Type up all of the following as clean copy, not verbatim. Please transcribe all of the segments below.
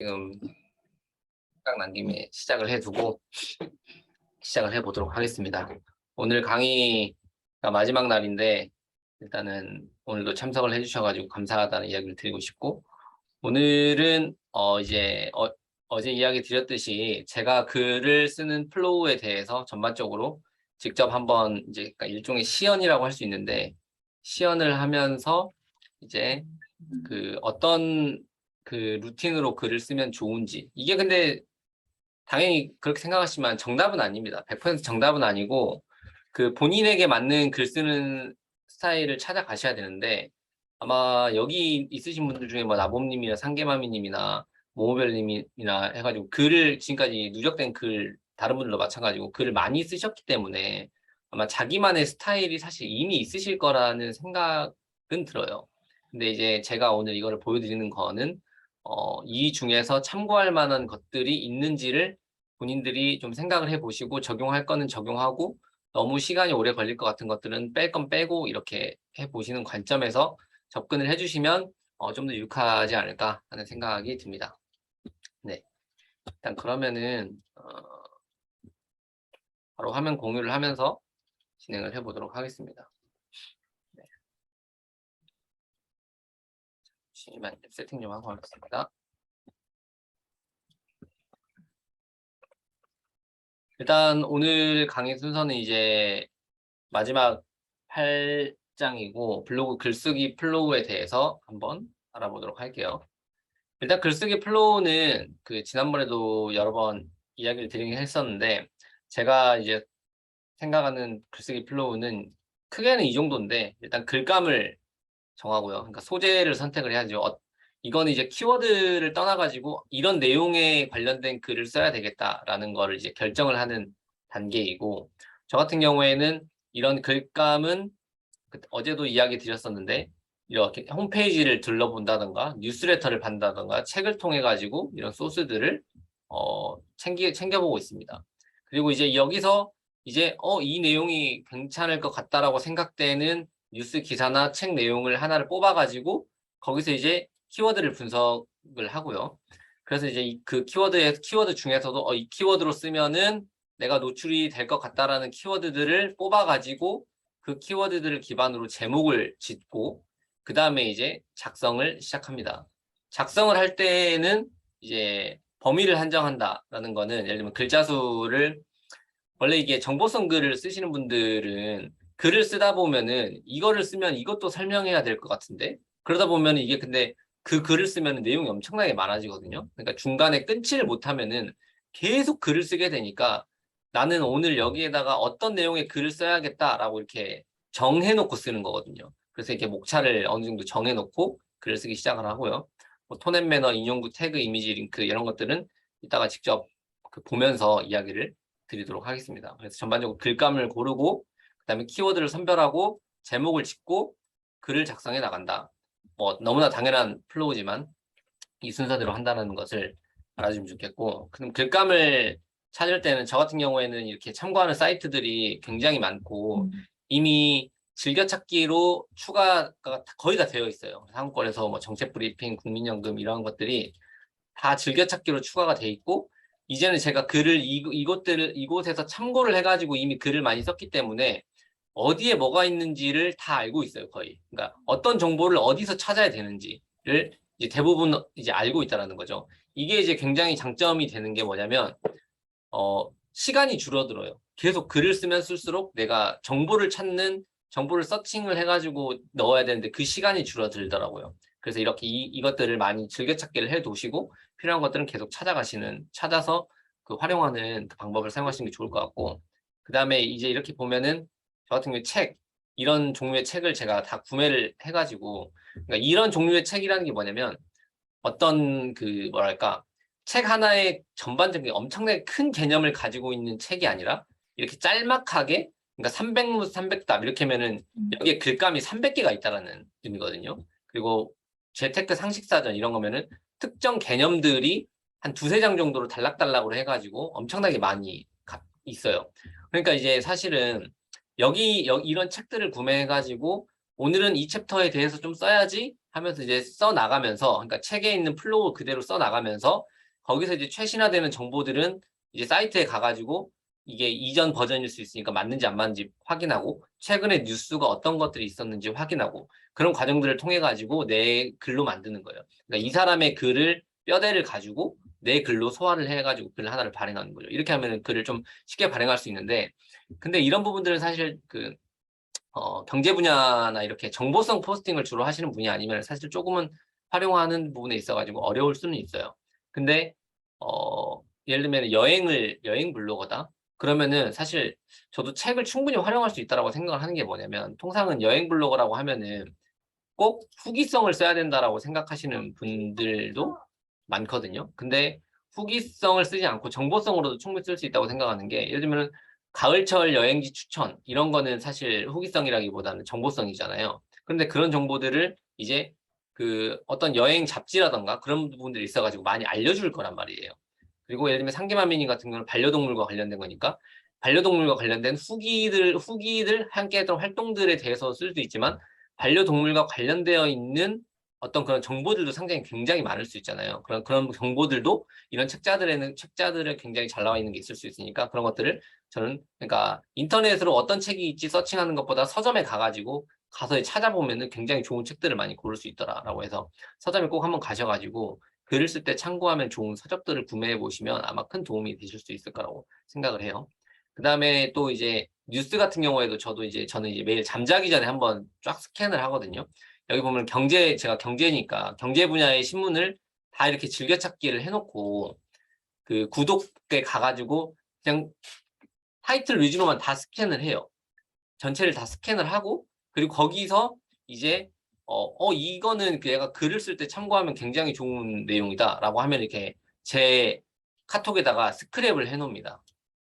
지금 생각난 김에 시작을 해두고 시작을 해보도록 하겠습니다. 오늘 강의가 마지막 날인데 일단은 오늘도 참석을 해주셔가지고 감사하다는 이야기를 드리고 싶고, 오늘은 어제 이야기 드렸듯이 제가 글을 쓰는 플로우에 대해서 전반적으로 직접 한번 이제 그러니까 일종의 시연이라고 할 수 있는데, 시연을 하면서 이제 그 어떤 그 루틴으로 글을 쓰면 좋은지, 이게 근데 당연히 그렇게 생각하시지만 정답은 아닙니다. 100% 정답은 아니고 그 본인에게 맞는 글 쓰는 스타일을 찾아가셔야 되는데, 아마 여기 있으신 분들 중에 뭐 나봄님이나 상계마미님이나 모모별님이나 해가지고 글을 지금까지 누적된 글 다른 분들도 마찬가지고 글을 많이 쓰셨기 때문에 아마 자기만의 스타일이 사실 이미 있으실 거라는 생각은 들어요. 근데 이제 제가 오늘 이거를 보여드리는 거는 이 중에서 참고할 만한 것들이 있는지를 본인들이 좀 생각을 해보시고, 적용할 거는 적용하고 너무 시간이 오래 걸릴 것 같은 것들은 뺄 건 빼고 이렇게 해보시는 관점에서 접근을 해주시면 좀 더 유익하지 않을까 하는 생각이 듭니다. 네, 일단 그러면은 바로 화면 공유를 하면서 진행을 해보도록 하겠습니다. 네. 잠시만 세팅 좀 하고 하겠습니다. 일단 오늘 강의 순서는 이제 마지막 8장이고 블로그 글쓰기 플로우에 대해서 한번 알아보도록 할게요. 일단 글쓰기 플로우는 그 지난번에도 여러 번 이야기를 드리긴 했었는데, 제가 이제 생각하는 글쓰기 플로우는 크게는 이 정도인데, 일단 글감을 정하고요. 그러니까 소재를 선택을 해야죠. 이거는 이제 키워드를 떠나가지고 이런 내용에 관련된 글을 써야 되겠다라는 거를 이제 결정을 하는 단계이고, 저 같은 경우에는 이런 글감은 어제도 이야기 드렸었는데, 이렇게 홈페이지를 둘러본다던가 뉴스레터를 받는다던가 책을 통해 가지고 이런 소스들을 챙겨보고 있습니다. 그리고 이제 여기서 이제 이 내용이 괜찮을 것 같다라고 생각되는 뉴스 기사나 책 내용을 하나를 뽑아 가지고 거기서 이제 키워드를 분석을 하고요. 그래서 이제 그 키워드 중에서도 이 키워드로 쓰면은 내가 노출이 될 것 같다라는 키워드들을 뽑아 가지고 그 키워드들을 기반으로 제목을 짓고 그 다음에 이제 작성을 시작합니다. 작성을 할 때는 이제 범위를 한정한다라는 거는, 예를 들면 글자 수를, 원래 이게 정보성 글을 쓰시는 분들은 글을 쓰다 보면은 이거를 쓰면 이것도 설명해야 될 것 같은데, 그러다 보면 이게 근데 그 글을 쓰면 내용이 엄청나게 많아지거든요. 그러니까 중간에 끊지를 못하면은 계속 글을 쓰게 되니까 나는 오늘 여기에다가 어떤 내용의 글을 써야겠다라고 이렇게 정해놓고 쓰는 거거든요. 그래서 이렇게 목차를 어느 정도 정해놓고 글을 쓰기 시작을 하고요. 뭐 톤앤 매너, 인용구, 태그, 이미지, 링크 이런 것들은 이따가 직접 보면서 이야기를 드리도록 하겠습니다. 그래서 전반적으로 글감을 고르고 그다음에 키워드를 선별하고 제목을 짓고 글을 작성해 나간다. 뭐 너무나 당연한 플로우지만 이 순서대로 한다는 것을 알아주면 좋겠고, 그럼 글감을 찾을 때는 저 같은 경우에는 이렇게 참고하는 사이트들이 굉장히 많고 이미 즐겨찾기로 추가가 거의 다 되어 있어요. 한국권에서 뭐 정책브리핑, 국민연금 이런 것들이 다 즐겨찾기로 추가가 돼 있고, 이제는 제가 글을 이곳에서 참고를 해가지고 이미 글을 많이 썼기 때문에 어디에 뭐가 있는지를 다 알고 있어요, 거의. 그러니까 어떤 정보를 어디서 찾아야 되는지를 이제 대부분 이제 알고 있다라는 거죠. 이게 이제 굉장히 장점이 되는 게 뭐냐면, 시간이 줄어들어요. 계속 글을 쓰면 쓸수록 내가 정보를 서칭을 해가지고 넣어야 되는데 그 시간이 줄어들더라고요. 그래서 이렇게 이것들을 많이 즐겨찾기를 해 두시고 필요한 것들은 계속 찾아서 그 활용하는 그 방법을 사용하시는 게 좋을 것 같고, 그 다음에 이제 이렇게 보면은 저 같은 경우에 이런 종류의 책을 제가 다 구매를 해가지고, 그러니까 이런 종류의 책이라는 게 뭐냐면 어떤 그 뭐랄까 책 하나의 전반적인 엄청나게 큰 개념을 가지고 있는 책이 아니라 이렇게 짤막하게, 그러니까 300무 300답 이렇게 하면은 여기에 글감이 300개가 있다라는 의미거든요. 그리고 재테크 상식사전 이런 거면은 특정 개념들이 한 두세 장 정도로 단락단락으로 해가지고 엄청나게 많이 있어요. 그러니까 이제 사실은 이런 책들을 구매해가지고 오늘은 이 챕터에 대해서 좀 써야지 하면서 이제 써 나가면서, 그러니까 책에 있는 플로우 그대로 써 나가면서 거기서 이제 최신화되는 정보들은 이제 사이트에 가가지고 이게 이전 버전일 수 있으니까 맞는지 안 맞는지 확인하고, 최근에 뉴스가 어떤 것들이 있었는지 확인하고, 그런 과정들을 통해 가지고 내 글로 만드는 거예요. 그러니까 이 사람의 글을 뼈대를 가지고 내 글로 소화를 해가지고 글 하나를 발행하는 거죠. 이렇게 하면 글을 좀 쉽게 발행할 수 있는데, 근데 이런 부분들은 사실 경제 분야나 이렇게 정보성 포스팅을 주로 하시는 분이 아니면 사실 조금은 활용하는 부분에 있어가지고 어려울 수는 있어요. 근데 예를 들면 여행 블로거다. 그러면은 사실 저도 책을 충분히 활용할 수 있다라고 생각을 하는 게 뭐냐면, 통상은 여행 블로거라고 하면은 꼭 후기성을 써야 된다라고 생각하시는 분들도 많거든요. 근데 후기성을 쓰지 않고 정보성으로도 충분히 쓸 수 있다고 생각하는 게, 예를 들면 가을철 여행지 추천 이런 거는 사실 후기성이라기보다는 정보성이잖아요. 그런데 그런 정보들을 이제 어떤 여행 잡지라던가 그런 부분들이 있어가지고 많이 알려줄 거란 말이에요. 그리고 예를 들면 상계마미님 같은 경우는 반려동물과 관련된 거니까 반려동물과 관련된 후기들 함께 했던 활동들에 대해서 쓸 수도 있지만, 반려동물과 관련되어 있는 어떤 그런 정보들도 상당히 굉장히 많을 수 있잖아요. 그런 정보들도 이런 책자들에 굉장히 잘 나와 있는 게 있을 수 있으니까, 그런 것들을 저는, 그러니까 인터넷으로 어떤 책이 있지 서칭하는 것보다 서점에 가가지고 가서 찾아보면은 굉장히 좋은 책들을 많이 고를 수 있더라라고 해서, 서점에 꼭 한번 가셔가지고 글을 쓸 때 참고하면 좋은 서적들을 구매해 보시면 아마 큰 도움이 되실 수 있을 거라고 생각을 해요. 그 다음에 또 이제 뉴스 같은 경우에도 저는 이제 매일 잠자기 전에 한번 쫙 스캔을 하거든요. 여기 보면 제가 경제니까 경제 분야의 신문을 다 이렇게 즐겨찾기를 해놓고, 구독에 가가지고 그냥 타이틀 위주로만 다 스캔을 해요. 전체를 다 스캔을 하고, 그리고 거기서 이제 이거는 얘가 글을 쓸 때 참고하면 굉장히 좋은 내용이다라고 하면 이렇게 제 카톡에다가 스크랩을 해놓습니다.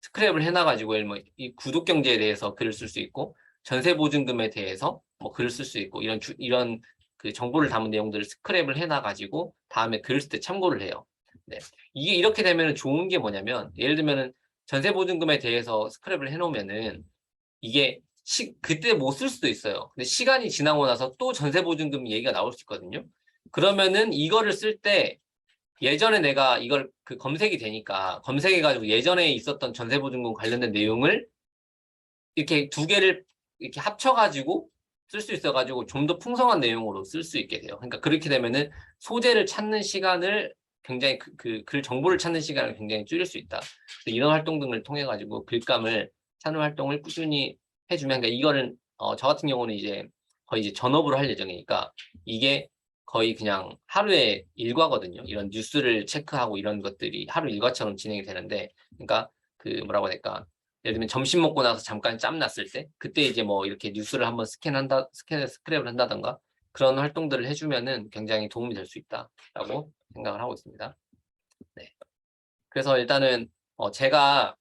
스크랩을 해놔가지고 이 구독 경제에 대해서 글을 쓸 수 있고, 전세 보증금에 대해서 뭐 글을 쓸 수 있고, 이런 그 정보를 담은 내용들을 스크랩을 해놔가지고 다음에 글을 쓸 때 참고를 해요. 네. 이게 이렇게 되면 좋은 게 뭐냐면, 예를 들면은 전세 보증금에 대해서 스크랩을 해놓으면은 이게 그때 못 쓸 수도 있어요. 근데 시간이 지나고 나서 또 전세보증금 얘기가 나올 수 있거든요. 그러면은 이거를 쓸 때 예전에 내가 이걸 검색이 되니까, 검색해가지고 예전에 있었던 전세보증금 관련된 내용을 이렇게 두 개를 이렇게 합쳐가지고 쓸 수 있어가지고 좀 더 풍성한 내용으로 쓸 수 있게 돼요. 그러니까 그렇게 되면은 소재를 찾는 시간을 굉장히 글 정보를 찾는 시간을 굉장히 줄일 수 있다. 이런 활동 등을 통해 가지고 글감을 찾는 활동을 꾸준히 해주면, 그러니까 이거는 저 같은 경우는 이제 거의 이제 전업으로 할 예정이니까 이게 거의 그냥 하루의 일과거든요. 이런 뉴스를 체크하고 이런 것들이 하루 일과처럼 진행이 되는데, 그러니까 뭐라고 해야 될까? 예를 들면 점심 먹고 나서 잠깐 짬 났을 때, 그때 이제 뭐 이렇게 뉴스를 한번 스크랩을 한다던가 그런 활동들을 해주면은 굉장히 도움이 될 수 있다라고 생각을 하고 있습니다. 네. 그래서 일단은 제가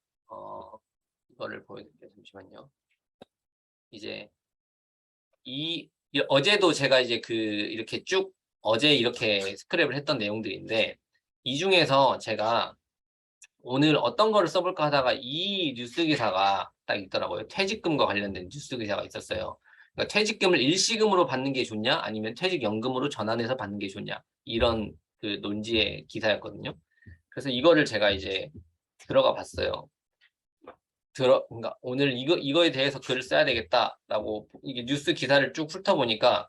이거를 보여드릴게요. 잠시만요. 이제 어제도 제가 이제 이렇게 쭉 어제 이렇게 스크랩을 했던 내용들인데, 이 중에서 제가 오늘 어떤 거를 써볼까 하다가 이 뉴스 기사가 딱 있더라고요. 퇴직금과 관련된 뉴스 기사가 있었어요. 그러니까 퇴직금을 일시금으로 받는 게 좋냐, 아니면 퇴직연금으로 전환해서 받는 게 좋냐, 이런 논지의 기사였거든요. 그래서 이거를 제가 이제 들어가 봤어요. 그러니까 오늘 이거에 대해서 글을 써야 되겠다라고 이게 뉴스 기사를 쭉 훑어보니까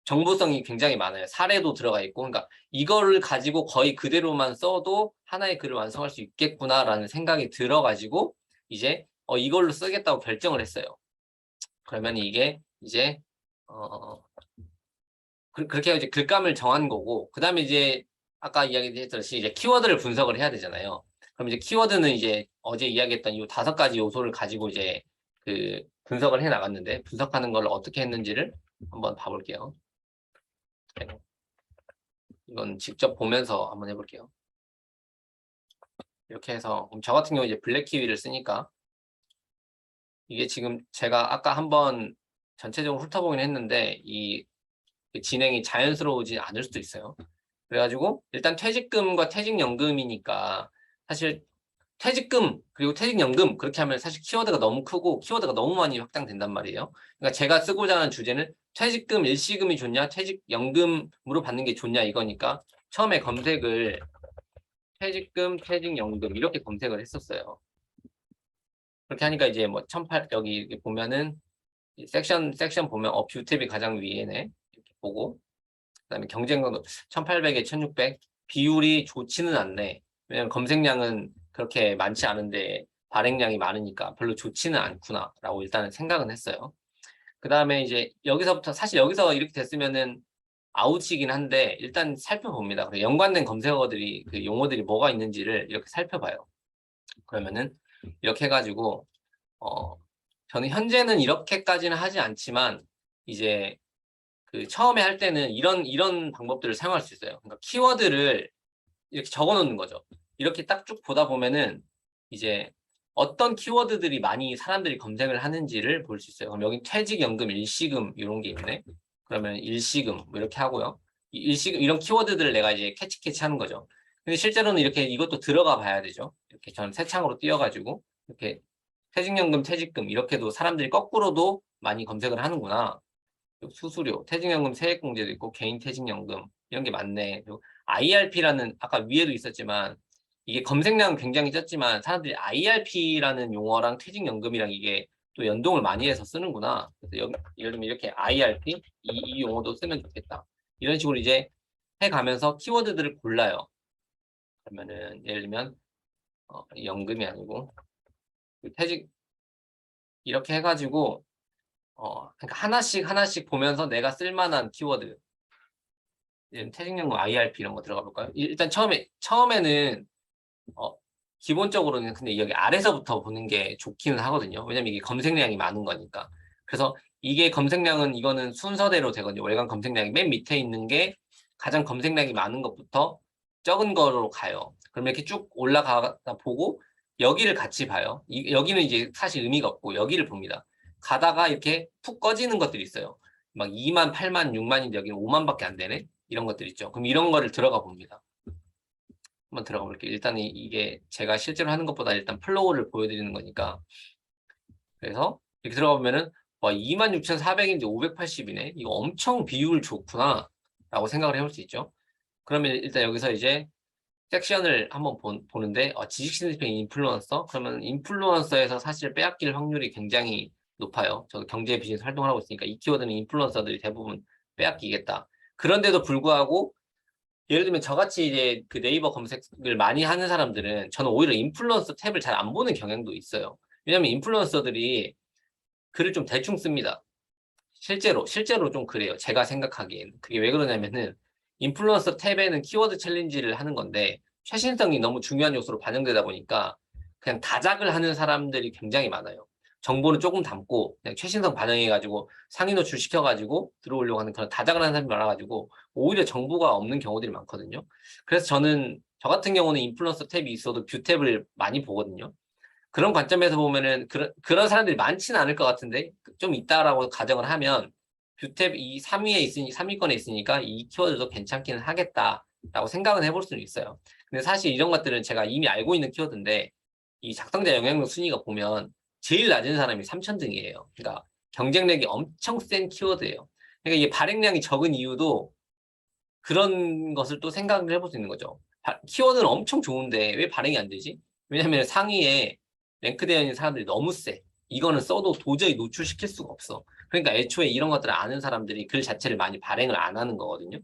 정보성이 굉장히 많아요. 사례도 들어가 있고, 그러니까 이거를 가지고 거의 그대로만 써도 하나의 글을 완성할 수 있겠구나라는 생각이 들어가지고 이제 이걸로 쓰겠다고 결정을 했어요. 그러면 이게 이제 그렇게 이제 글감을 정한 거고, 그 다음에 이제 아까 이야기했듯이 이제 키워드를 분석을 해야 되잖아요. 그럼 이제 키워드는 이제 어제 이야기했던 이 5가지 요소를 가지고 이제 분석을 해 나갔는데, 분석하는 걸 어떻게 했는지를 한번 봐볼게요. 네. 이건 직접 보면서 한번 해볼게요. 이렇게 해서 저 같은 경우 이제 블랙 키위를 쓰니까 이게 지금 제가 아까 한번 전체적으로 훑어보긴 했는데 이 진행이 자연스러우지 않을 수도 있어요. 그래가지고 일단 퇴직금과 퇴직연금이니까 사실 퇴직금 그리고 퇴직연금 그렇게 하면 사실 키워드가 너무 크고 키워드가 너무 많이 확장된단 말이에요. 그러니까 제가 쓰고자 하는 주제는 퇴직금 일시금이 좋냐 퇴직연금으로 받는 게 좋냐 이거니까 처음에 검색을 퇴직금 퇴직연금 이렇게 검색을 했었어요. 그렇게 하니까 이제 뭐 1008 여기 보면은 섹션 보면 뷰 탭이 가장 위에네 이렇게 보고 그다음에 경쟁강도 1800에 1600 비율이 좋지는 않네. 왜냐면 검색량은 그렇게 많지 않은데 발행량이 많으니까 별로 좋지는 않구나라고 일단은 생각은 했어요. 그다음에 이제 여기서부터 사실 여기서 이렇게 됐으면은 아웃이긴 한데 일단 살펴봅니다. 연관된 검색어들이 그 용어들이 뭐가 있는지를 이렇게 살펴봐요. 그러면은 이렇게 해가지고 저는 현재는 이렇게까지는 하지 않지만 이제 그 처음에 할 때는 이런 방법들을 사용할 수 있어요. 그러니까 키워드를 이렇게 적어 놓는 거죠. 이렇게 딱 쭉 보다 보면은 이제 어떤 키워드들이 많이 사람들이 검색을 하는지를 볼 수 있어요. 그럼 여기 퇴직연금, 일시금 이런 게 있네. 그러면 일시금 뭐 이렇게 하고요. 일시금 이런 키워드들을 내가 이제 캐치하는 거죠. 근데 실제로는 이렇게 이것도 들어가 봐야 되죠. 이렇게 저는 새 창으로 띄워가지고 이렇게 퇴직연금, 퇴직금 이렇게도 사람들이 거꾸로도 많이 검색을 하는구나. 수수료, 퇴직연금 세액공제도 있고 개인 퇴직연금 이런 게 많네. 그리고 IRP라는 아까 위에도 있었지만 이게 검색량은 굉장히 적지만 사람들이 IRP라는 용어랑 퇴직연금이랑 이게 또 연동을 많이 해서 쓰는구나. 그래서 여기 예를 들면 이렇게 IRP 이 용어도 쓰면 좋겠다. 이런 식으로 이제 해가면서 키워드들을 골라요. 그러면은 예를 들면 연금이 아니고 퇴직 이렇게 해가지고 그러니까 하나씩 보면서 내가 쓸만한 키워드 퇴직연금 IRP 이런 거 들어가 볼까요? 일단 처음에는 기본적으로는 근데 여기 아래서부터 보는 게 좋기는 하거든요. 왜냐면 이게 검색량이 많은 거니까. 그래서 이게 검색량은 이거는 순서대로 되거든요. 월간 검색량이 맨 밑에 있는 게 가장 검색량이 많은 것부터 적은 거로 가요. 그럼 이렇게 쭉 올라가다 보고 여기를 같이 봐요. 여기는 이제 사실 의미가 없고 여기를 봅니다. 가다가 이렇게 푹 꺼지는 것들이 있어요. 막 2만, 8만, 6만인데 여기는 5만밖에 안 되네. 이런 것들 있죠. 그럼 이런 거를 들어가 봅니다. 한번 들어가 볼게요. 일단 이게 제가 실제로 하는 것보다 일단 플로우를 보여드리는 거니까. 그래서 이렇게 들어가 보면은 와 26,400인데 580이네. 이거 엄청 비율 좋구나. 라고 생각을 해볼 수 있죠. 그러면 일단 여기서 이제 섹션을 한번 보는데 지식 스니핑 인플루언서? 그러면 인플루언서에서 사실 빼앗길 확률이 굉장히 높아요. 저도 경제 비즈니스 활동을 하고 있으니까 이 키워드는 인플루언서들이 대부분 빼앗기겠다. 그런데도 불구하고 예를 들면 저같이 이제 그 네이버 검색을 많이 하는 사람들은 저는 오히려 인플루언서 탭을 잘 안 보는 경향도 있어요. 왜냐면 인플루언서들이 글을 좀 대충 씁니다. 실제로 좀 그래요. 제가 생각하기엔. 그게 왜 그러냐면은 인플루언서 탭에는 키워드 챌린지를 하는 건데 최신성이 너무 중요한 요소로 반영되다 보니까 그냥 다작을 하는 사람들이 굉장히 많아요. 정보는 조금 담고 그냥 최신성 반영해가지고 상위 노출 시켜가지고 들어오려고 하는 그런 다작을 하는 사람이 많아가지고 오히려 정보가 없는 경우들이 많거든요. 그래서 저 같은 경우는 인플루언서 탭이 있어도 뷰 탭을 많이 보거든요. 그런 관점에서 보면은 그런 사람들이 많지는 않을 것 같은데 좀 있다라고 가정을 하면 뷰탭 이 3위에 있으니 3위권에 있으니까 이 키워드도 괜찮기는 하겠다라고 생각은 해볼 수는 있어요. 근데 사실 이런 것들은 제가 이미 알고 있는 키워드인데 이 작성자 영향력 순위가 보면 제일 낮은 사람이 3,000등이에요. 그러니까 경쟁력이 엄청 센 키워드예요. 그러니까 이게 발행량이 적은 이유도 그런 것을 또 생각을 해볼 수 있는 거죠. 키워드는 엄청 좋은데 왜 발행이 안 되지? 왜냐면 상위에 랭크되어 있는 사람들이 너무 세. 이거는 써도 도저히 노출시킬 수가 없어. 그러니까 애초에 이런 것들을 아는 사람들이 글 자체를 많이 발행을 안 하는 거거든요.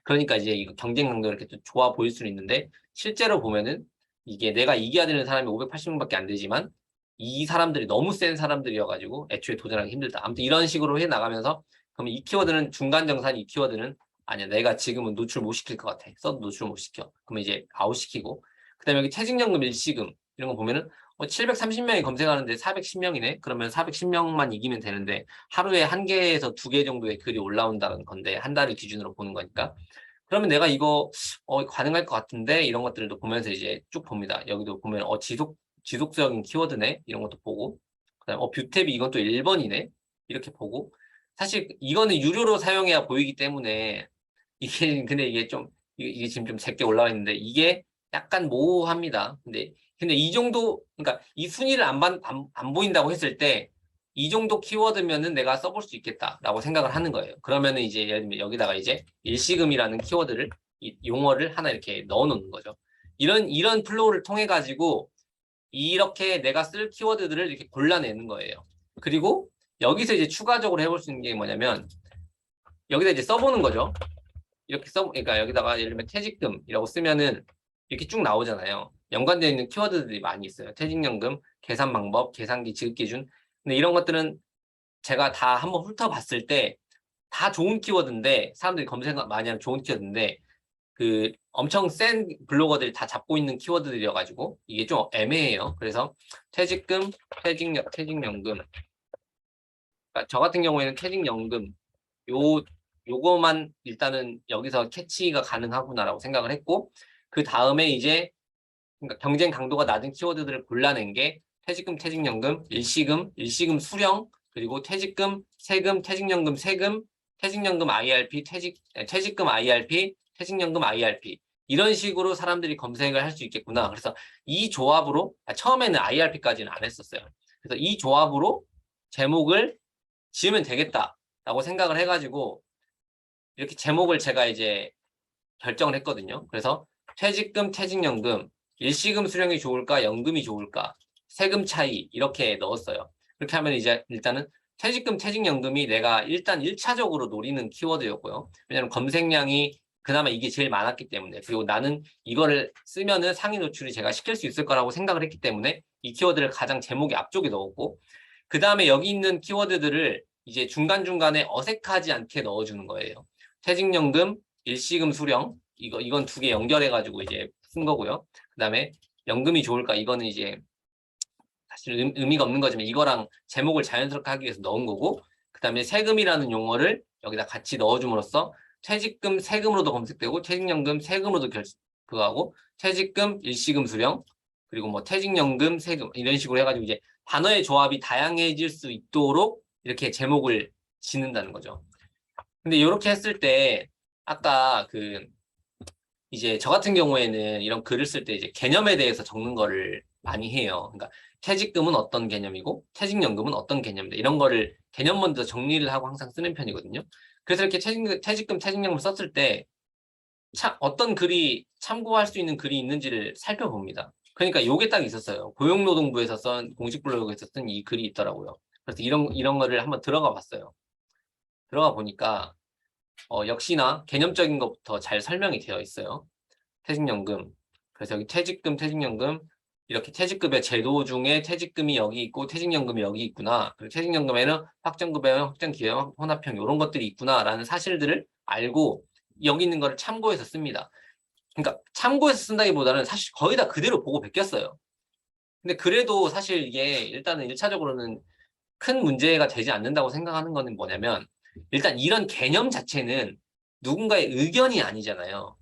그러니까 이제 이거 경쟁 강도 이렇게 좀 좋아 보일 수는 있는데 실제로 보면은 이게 내가 이겨야 되는 사람이 580명밖에 안 되지만 이 사람들이 너무 센 사람들이어가지고 애초에 도전하기 힘들다. 아무튼 이런 식으로 해 나가면서 그러면 이 키워드는 중간 정산 이 키워드는 아니야 내가 지금은 노출 못 시킬 것 같아. 써도 노출 못 시켜. 그러면 이제 아웃시키고 그다음에 여기 퇴직연금 일시금 이런 거 보면은 730명이 검색하는데 410명이네. 그러면 410명만 이기면 되는데 하루에 한 개에서 두 개 정도의 글이 올라온다는 건데 한 달을 기준으로 보는 거니까. 그러면 내가 이거 가능할 것 같은데 이런 것들도 보면서 이제 쭉 봅니다. 여기도 보면 지속적인 키워드네 이런 것도 보고 그다음에 뷰탭이 이건 또 1번이네 이렇게 보고 사실 이거는 유료로 사용해야 보이기 때문에 이게 근데 이게 지금 좀 제게 올라와 있는데 이게 약간 모호합니다. 근데 이 정도, 그러니까 이 순위를 안 보인다고 했을 때 이 정도 키워드면은 내가 써볼 수 있겠다라고 생각을 하는 거예요. 그러면은 이제 예를 들면 여기다가 이제 일시금이라는 키워드를, 이 용어를 하나 이렇게 넣어 놓는 거죠. 이런 플로우를 통해 가지고 이렇게 내가 쓸 키워드들을 이렇게 골라내는 거예요. 그리고 여기서 이제 추가적으로 해볼 수 있는 게 뭐냐면 여기다 이제 써보는 거죠. 이렇게 그러니까 여기다가 예를 들면 퇴직금이라고 쓰면은 이렇게 쭉 나오잖아요. 연관되어 있는 키워드들이 많이 있어요. 퇴직연금, 계산 방법, 계산기, 지급기준. 근데 이런 것들은 제가 다 한번 훑어봤을 때 다 좋은 키워드인데, 사람들이 검색 많이 하는 좋은 키워드인데, 그 엄청 센 블로거들이 다 잡고 있는 키워드들이어가지고 이게 좀 애매해요. 그래서 퇴직금, 퇴직연금. 그러니까 저 같은 경우에는 퇴직연금 요거만 일단은 여기서 캐치가 가능하구나라고 생각을 했고, 그 다음에 이제 그러니까 경쟁 강도가 낮은 키워드들을 골라낸 게 퇴직금, 퇴직연금, 일시금 수령, 그리고 퇴직금, 세금, 퇴직연금, 세금, 퇴직연금 IRP, 퇴직금 IRP, 퇴직연금 IRP. 이런 식으로 사람들이 검색을 할 수 있겠구나. 그래서 이 조합으로, 처음에는 IRP까지는 안 했었어요. 그래서 이 조합으로 제목을 지으면 되겠다라고 생각을 해가지고 이렇게 제목을 제가 이제 결정을 했거든요. 그래서 퇴직금, 퇴직연금, 일시금 수령이 좋을까, 연금이 좋을까, 세금 차이 이렇게 넣었어요. 그렇게 하면 이제 일단은 퇴직금, 퇴직연금이 내가 일단 1차적으로 노리는 키워드였고요. 왜냐하면 검색량이 그나마 이게 제일 많았기 때문에, 그리고 나는 이거를 쓰면은 상위 노출이 제가 시킬 수 있을 거라고 생각을 했기 때문에 이 키워드를 가장 제목의 앞쪽에 넣었고, 그 다음에 여기 있는 키워드들을 이제 중간중간에 어색하지 않게 넣어주는 거예요. 퇴직연금, 일시금 수령, 이건 두 개 연결해가지고 이제 쓴 거고요. 그 다음에 연금이 좋을까? 이거는 이제 사실 의미가 없는 거지만 이거랑 제목을 자연스럽게 하기 위해서 넣은 거고, 그 다음에 세금이라는 용어를 여기다 같이 넣어줌으로써 퇴직금 세금으로도 검색되고, 퇴직연금 세금으로도 그거하고, 퇴직금 일시금 수령, 그리고 뭐 퇴직연금 세금 이런 식으로 해가지고 이제 단어의 조합이 다양해질 수 있도록 이렇게 제목을 짓는다는 거죠. 근데 이렇게 했을 때 아까 이제 저 같은 경우에는 이런 글을 쓸 때 이제 개념에 대해서 적는 거를 많이 해요. 그러니까 퇴직금은 어떤 개념이고 퇴직연금은 어떤 개념이다. 이런 거를 개념 먼저 정리를 하고 항상 쓰는 편이거든요. 그래서 이렇게 퇴직금, 퇴직연금 썼을 때 어떤 글이 참고할 수 있는 글이 있는지를 살펴봅니다. 그러니까 요게 딱 있었어요. 고용노동부에서 쓴 공식 블로그에서 쓴 이 글이 있더라고요. 그래서 이런 거를 한번 들어가 봤어요. 들어가 보니까 역시나 개념적인 것부터 잘 설명이 되어 있어요. 퇴직연금. 그래서 여기 퇴직금, 퇴직연금 이렇게 퇴직급의 제도 중에 퇴직금이 여기 있고 퇴직연금이 여기 있구나. 그리고 퇴직연금에는 확정급여형, 확정기여형, 혼합형 이런 것들이 있구나라는 사실들을 알고 여기 있는 거를 참고해서 씁니다. 그러니까 참고해서 쓴다기보다는 사실 거의 다 그대로 보고 베꼈어요. 근데 그래도 사실 이게 일단은 1차적으로는 큰 문제가 되지 않는다고 생각하는 거는 뭐냐면, 일단 이런 개념 자체는 누군가의 의견이 아니잖아요.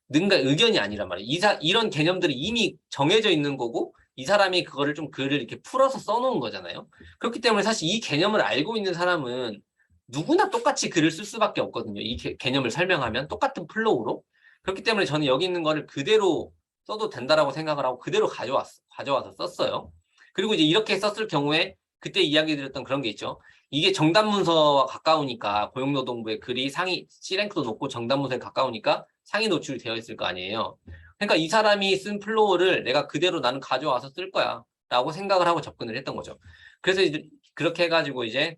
누군가의 의견이 아니란 말이에요. 이런 개념들이 이미 정해져 있는 거고, 이 사람이 그거를 좀 글을 이렇게 풀어서 써놓은 거잖아요. 그렇기 때문에 사실 이 개념을 알고 있는 사람은 누구나 똑같이 글을 쓸 수밖에 없거든요. 이 개념을 설명하면 똑같은 플로우로. 그렇기 때문에 저는 여기 있는 거를 그대로 써도 된다라고 생각을 하고 그대로 가져와서 썼어요. 그리고 이제 이렇게 썼을 경우에 그때 이야기 드렸던 그런 게 있죠. 이게 정답문서와 가까우니까 고용노동부의 글이 상위 C랭크도 높고 정답문서에 가까우니까 상위 노출이 되어 있을 거 아니에요. 그러니까 이 사람이 쓴 플로우를 내가 그대로 나는 가져와서 쓸 거야 라고 생각을 하고 접근을 했던 거죠. 그래서 이제 그렇게 해가지고 이제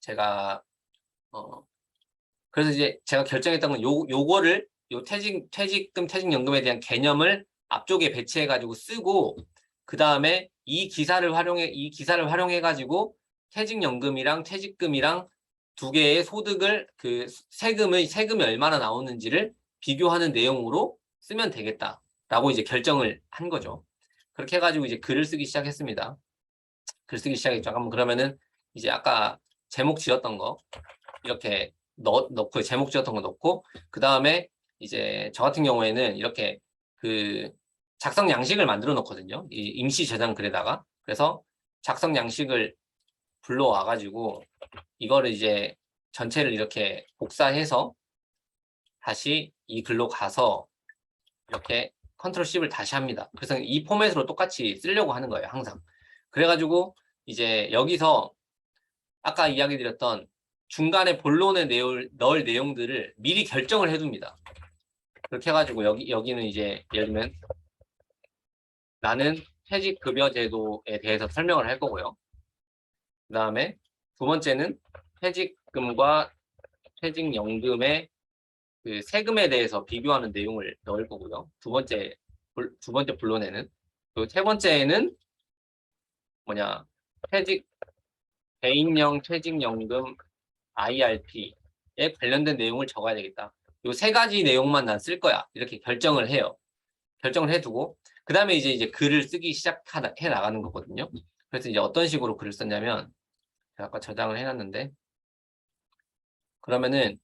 제가 그래서 이제 제가 결정했던 건 요거를 요 퇴직금, 퇴직연금에 대한 개념을 앞쪽에 배치해가지고 쓰고, 그 다음에 이 기사를 활용해가지고 퇴직연금이랑 퇴직금이랑 두 개의 소득을 세금이 얼마나 나오는지를 비교하는 내용으로 쓰면 되겠다라고 이제 결정을 한 거죠. 그렇게 해가지고 이제 글을 쓰기 시작했습니다. 글 쓰기 시작했죠. 잠깐만, 그러면은 이제 아까 제목 지었던 거 이렇게 넣고, 제목 지었던 거 넣고, 그 다음에 이제 저 같은 경우에는 이렇게 작성 양식을 만들어 놓거든요. 이 임시 저장 글에다가. 그래서 작성 양식을 불러와가지고 이거를 이제 전체를 이렇게 복사해서 다시 이 글로 가서 이렇게 컨트롤 C를 다시 합니다. 그래서 이 포맷으로 똑같이 쓰려고 하는 거예요, 항상. 그래가지고 이제 여기서 아까 이야기 드렸던 중간에 본론에 넣을 내용들을 미리 결정을 해둡니다. 그렇게 해가지고 여기는 이제 예를 들면 나는 퇴직급여 제도에 대해서 설명을 할 거고요. 그 다음에 두 번째는 퇴직금과 퇴직연금의 그 세금에 대해서 비교하는 내용을 넣을 거고요. 두 번째 본론에는. 그리고 세 번째에는 뭐냐, 개인형 퇴직연금 IRP에 관련된 내용을 적어야 되겠다. 이 세 가지 내용만 난 쓸 거야. 이렇게 결정을 해요. 결정을 해두고 그 다음에 이제 글을 쓰기 시작해 나가는 거거든요. 그래서 이제 어떤 식으로 글을 썼냐면 제가 아까 저장을 해놨는데 그러면은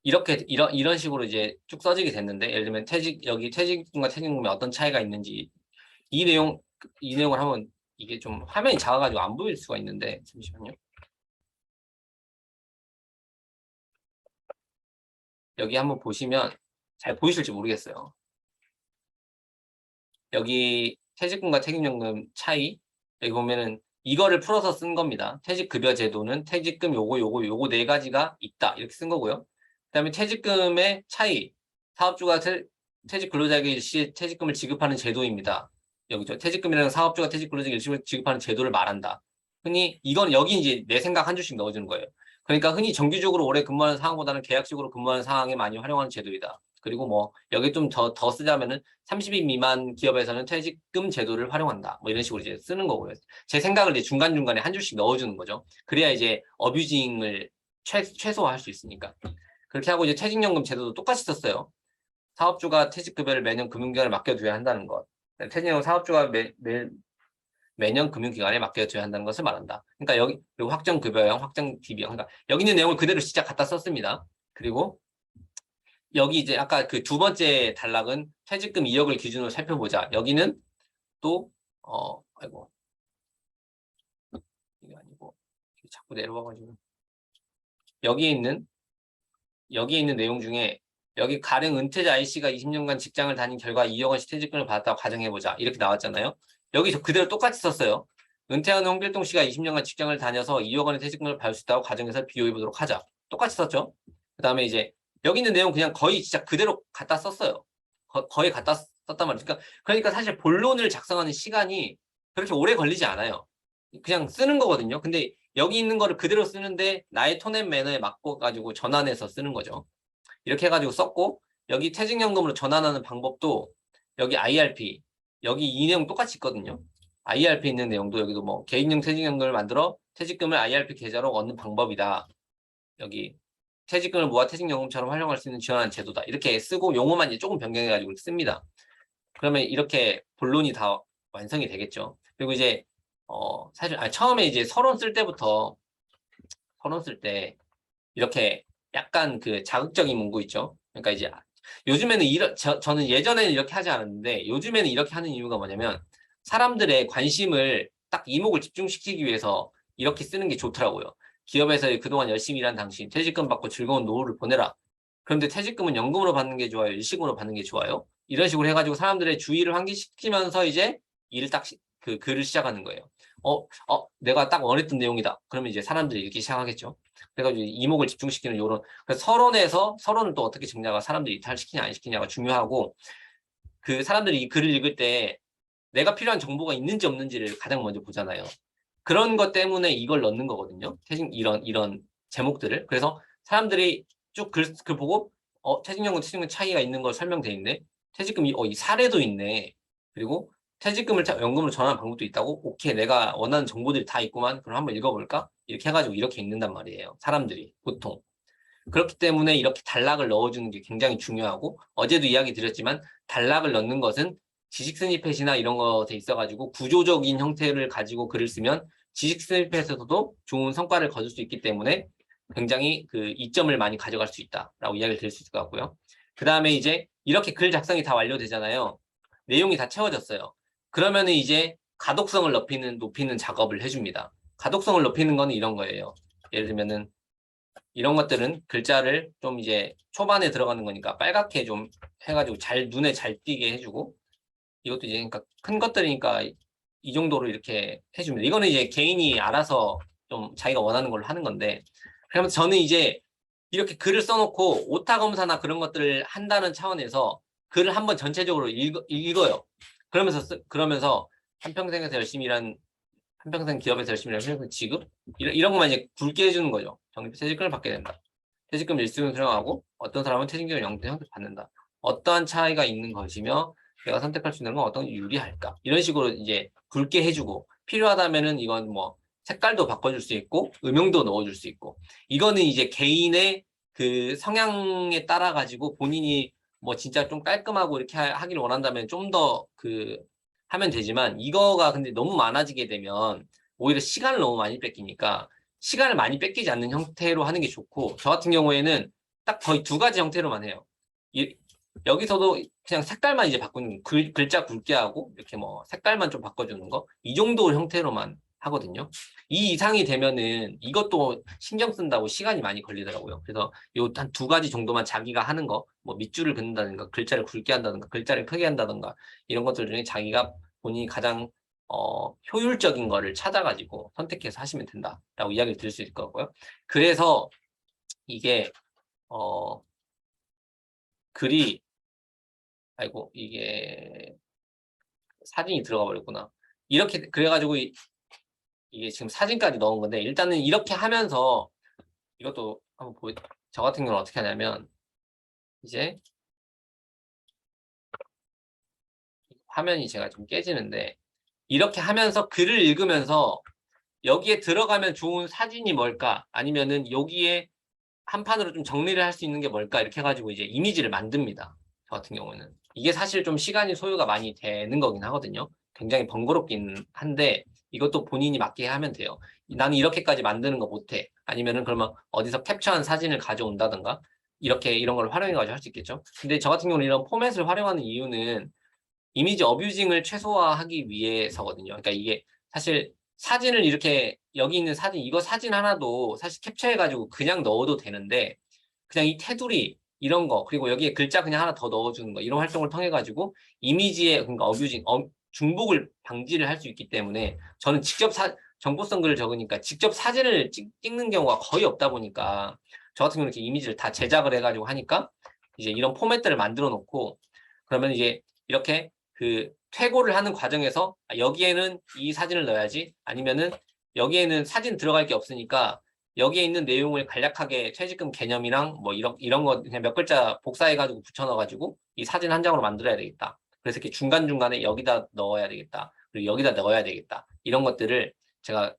이런 식으로 이제 쭉 써지게 됐는데 예를 들면 여기 퇴직금과 퇴직금에 어떤 차이가 있는지 이 내용을 하면 이게 좀 화면이 작아가지고 안 보일 수가 있는데 잠시만요. 여기 한번 보시면 잘 보이실지 모르겠어요. 여기 퇴직금과 퇴직연금 차이 여기 보면은 이거를 풀어서 쓴 겁니다. 퇴직급여 제도는 퇴직금 요거 네 가지가 있다 이렇게 쓴 거고요. 그다음에 퇴직금의 차이 사업주가 퇴직 근로자에게 일시에 퇴직금을 지급하는 제도입니다. 여기죠. 퇴직금이라는 사업주가 퇴직 근로자에게 일시에 지급하는 제도를 말한다. 흔히 이건 여기 이제 내 생각 한 줄씩 넣어주는 거예요. 그러니까 흔히 정규적으로 오래 근무하는 상황보다는 계약식으로 근무하는 상황에 많이 활용하는 제도이다. 그리고 뭐 여기 좀 더 쓰자면은 30인 미만 기업에서는 퇴직금 제도를 활용한다. 뭐 이런 식으로 이제 쓰는 거고요. 제 생각을 이제 중간중간에 한 줄씩 넣어주는 거죠. 그래야 이제 어뷰징을 최소화할 수 있으니까. 그렇게 하고 이제 퇴직연금 제도도 똑같이 썼어요. 사업주가 퇴직급여를 매년 금융기관에 맡겨둬야 한다는 것. 퇴직연금 사업주가 매년 금융기관에 맡겨둬야 한다는 것을 말한다. 그러니까 여기 그리고 확정급여형, 확정 DB형. 그러니까 여기 있는 내용을 그대로 진짜 갖다 썼습니다. 그리고 여기 이제 아까 그 두 번째 단락은 퇴직금 2억을 기준으로 살펴보자. 여기는 또 아이고 이게 아니고 자꾸 내려와가지고 여기에 있는 내용 중에 여기 가령 은퇴자 A씨가 20년간 직장을 다닌 결과 2억 원씩 퇴직금을 받았다고 가정해보자. 이렇게 나왔잖아요. 여기서 그대로 똑같이 썼어요. 은퇴한 홍길동 씨가 20년간 직장을 다녀서 2억 원의 퇴직금을 받을 수 있다고 가정해서 비교해보도록 하자. 똑같이 썼죠. 그 다음에 이제 여기 있는 내용 그냥 거의 진짜 그대로 갖다 썼어요. 거의 갖다 썼단 말이에요. 그러니까 사실 본론을 작성하는 시간이 그렇게 오래 걸리지 않아요. 그냥 쓰는 거거든요. 근데 여기 있는 거를 그대로 쓰는데 나의 톤앤 매너에 맞고 가지고 전환해서 쓰는 거죠. 이렇게 해가지고 썼고 여기 퇴직연금으로 전환하는 방법도 여기 IRP 여기 이 내용 똑같이 있거든요. IRP 있는 내용도 여기도 뭐 개인용 퇴직연금을 만들어 퇴직금을 IRP 계좌로 얻는 방법이다. 여기 퇴직금을 모아 퇴직연금처럼 활용할 수 있는 지원하는 제도다. 이렇게 쓰고 용어만 이제 조금 변경해가지고 씁니다. 그러면 이렇게 본론이 다 완성이 되겠죠. 그리고 이제 사실 처음에 이제 서론 쓸 때 이렇게 약간 그 자극적인 문구 있죠. 그러니까 이제 요즘에는 저는 예전에는 이렇게 하지 않았는데 요즘에는 이렇게 하는 이유가 뭐냐면 사람들의 관심을 딱 이목을 집중시키기 위해서 이렇게 쓰는 게 좋더라고요. 기업에서 그동안 열심히 일한 당신 퇴직금 받고 즐거운 노후를 보내라. 그런데 퇴직금은 연금으로 받는 게 좋아요? 일시금으로 받는 게 좋아요? 이런 식으로 해가지고 사람들의 주의를 환기시키면서 이제 일을 그 글을 시작하는 거예요. 내가 딱 원했던 내용이다. 그러면 이제 사람들이 읽기 시작하겠죠. 그래가지고 이목을 집중시키는 요런 서론을 또 어떻게 정리하가 사람들이 이탈시키냐 안 시키냐가 중요하고 그 사람들이 이 글을 읽을 때 내가 필요한 정보가 있는지 없는지를 가장 먼저 보잖아요. 그런 것 때문에 이걸 넣는 거거든요. 이런 제목들을. 그래서 사람들이 쭉 글 보고 퇴직연금 퇴직금 차이가 있는 걸 설명돼 있네. 퇴직금 이 사례도 있네. 그리고 퇴직금을 연금으로 전환하는 방법도 있다고? 오케이, 내가 원하는 정보들이 다 있구만. 그럼 한번 읽어볼까? 이렇게 해가지고 이렇게 읽는단 말이에요. 사람들이 보통. 그렇기 때문에 이렇게 단락을 넣어주는 게 굉장히 중요하고 어제도 이야기 드렸지만 단락을 넣는 것은 지식 스니펫이나 이런 것에 있어가지고 구조적인 형태를 가지고 글을 쓰면 지식 스니펫에서도 좋은 성과를 거둘 수 있기 때문에 굉장히 그 이점을 많이 가져갈 수 있다라고 이야기를 드릴 수 있을 것 같고요. 그 다음에 이제 이렇게 글 작성이 다 완료되잖아요. 내용이 다 채워졌어요. 그러면은 이제 가독성을 높이는 작업을 해줍니다. 가독성을 높이는 거는 이런 거예요. 예를 들면은 이런 것들은 글자를 좀 이제 초반에 들어가는 거니까 빨갛게 좀 해가지고 눈에 잘 띄게 해주고 이것도 이제 그러니까 큰 것들이니까 이 정도로 이렇게 해줍니다. 이거는 이제 개인이 알아서 좀 자기가 원하는 걸로 하는 건데, 그러면 저는 이제 이렇게 글을 써놓고 오타 검사나 그런 것들을 한다는 차원에서 글을 한번 전체적으로 읽어요. 그러면서 한평생에서 열심히 일한, 한평생 기업에서 열심히 일한 평생 지급 이런 것만 이제 굵게 해주는 거죠. 퇴직금을 받게 된다. 퇴직금 일수는 수령하고 어떤 사람은 퇴직금 영대 형태 받는다. 어떠한 차이가 있는 것이며 내가 선택할 수 있는 건 어떤 유리할까? 이런 식으로 이제 굵게 해주고 필요하다면은 이건 뭐 색깔도 바꿔줄 수 있고 음영도 넣어줄 수 있고 이거는 이제 개인의 그 성향에 따라 가지고 본인이 뭐 진짜 좀 깔끔하고 이렇게 하길 원한다면 좀 더 그 하면 되지만 이거가 근데 너무 많아지게 되면 오히려 시간을 너무 많이 뺏기니까 시간을 많이 뺏기지 않는 형태로 하는 게 좋고 저 같은 경우에는 딱 거의 두 가지 형태로만 해요. 여기서도 그냥 색깔만 이제 바꾸는 글자 굵게 하고 이렇게 뭐 색깔만 좀 바꿔주는 거 이 정도 형태로만 하거든요. 이 이상이 되면은 이것도 신경 쓴다고 시간이 많이 걸리더라고요. 그래서 요 한 두 가지 정도만 자기가 하는 거, 뭐 밑줄을 긋는다든가 글자를 굵게 한다든가 글자를 크게 한다든가 이런 것들 중에 자기가 본인이 가장 효율적인 거를 찾아가지고 선택해서 하시면 된다라고 이야기를 드릴 수 있을 것 같고요. 그래서 이게 글이 아이고 이게 사진이 들어가 버렸구나. 이렇게 그래가지고 이게 지금 사진까지 넣은 건데 일단은 이렇게 하면서 이것도 한번 저 같은 경우는 어떻게 하냐면 이제 화면이 제가 좀 깨지는데 이렇게 하면서 글을 읽으면서 여기에 들어가면 좋은 사진이 뭘까 아니면은 여기에 한 판으로 좀 정리를 할 수 있는 게 뭘까 이렇게 해가지고 이제 이미지를 만듭니다. 저 같은 경우는 이게 사실 좀 시간이 소요가 많이 되는 거긴 하거든요. 굉장히 번거롭긴 한데 이것도 본인이 맞게 하면 돼요. 나는 이렇게까지 만드는 거 못해. 아니면은 그러면 어디서 캡처한 사진을 가져온다든가 이렇게 이런 걸 활용해가지고 할 수 있겠죠. 근데 저 같은 경우는 이런 포맷을 활용하는 이유는 이미지 어뷰징을 최소화하기 위해서거든요. 그러니까 이게 사실 사진을 이렇게 여기 있는 사진 이거 사진 하나도 사실 캡처해가지고 그냥 넣어도 되는데 그냥 이 테두리 이런 거 그리고 여기에 글자 그냥 하나 더 넣어주는 거 이런 활동을 통해 가지고 이미지의 그러니까 어뷰징 중복을 방지를 할 수 있기 때문에 저는 직접 정보성 글을 적으니까 직접 사진을 찍는 경우가 거의 없다 보니까 저 같은 경우는 이렇게 이미지를 다 제작을 해가지고 하니까 이제 이런 포맷들을 만들어 놓고 그러면 이제 이렇게 그 퇴고를 하는 과정에서 여기에는 이 사진을 넣어야지 아니면은 여기에는 사진 들어갈 게 없으니까 여기에 있는 내용을 간략하게 퇴직금 개념이랑 뭐 이런 거 그냥 몇 글자 복사해가지고 붙여넣어가지고 이 사진 한 장으로 만들어야 되겠다. 그래서 이렇게 중간중간에 여기다 넣어야 되겠다. 그리고 여기다 넣어야 되겠다. 이런 것들을 제가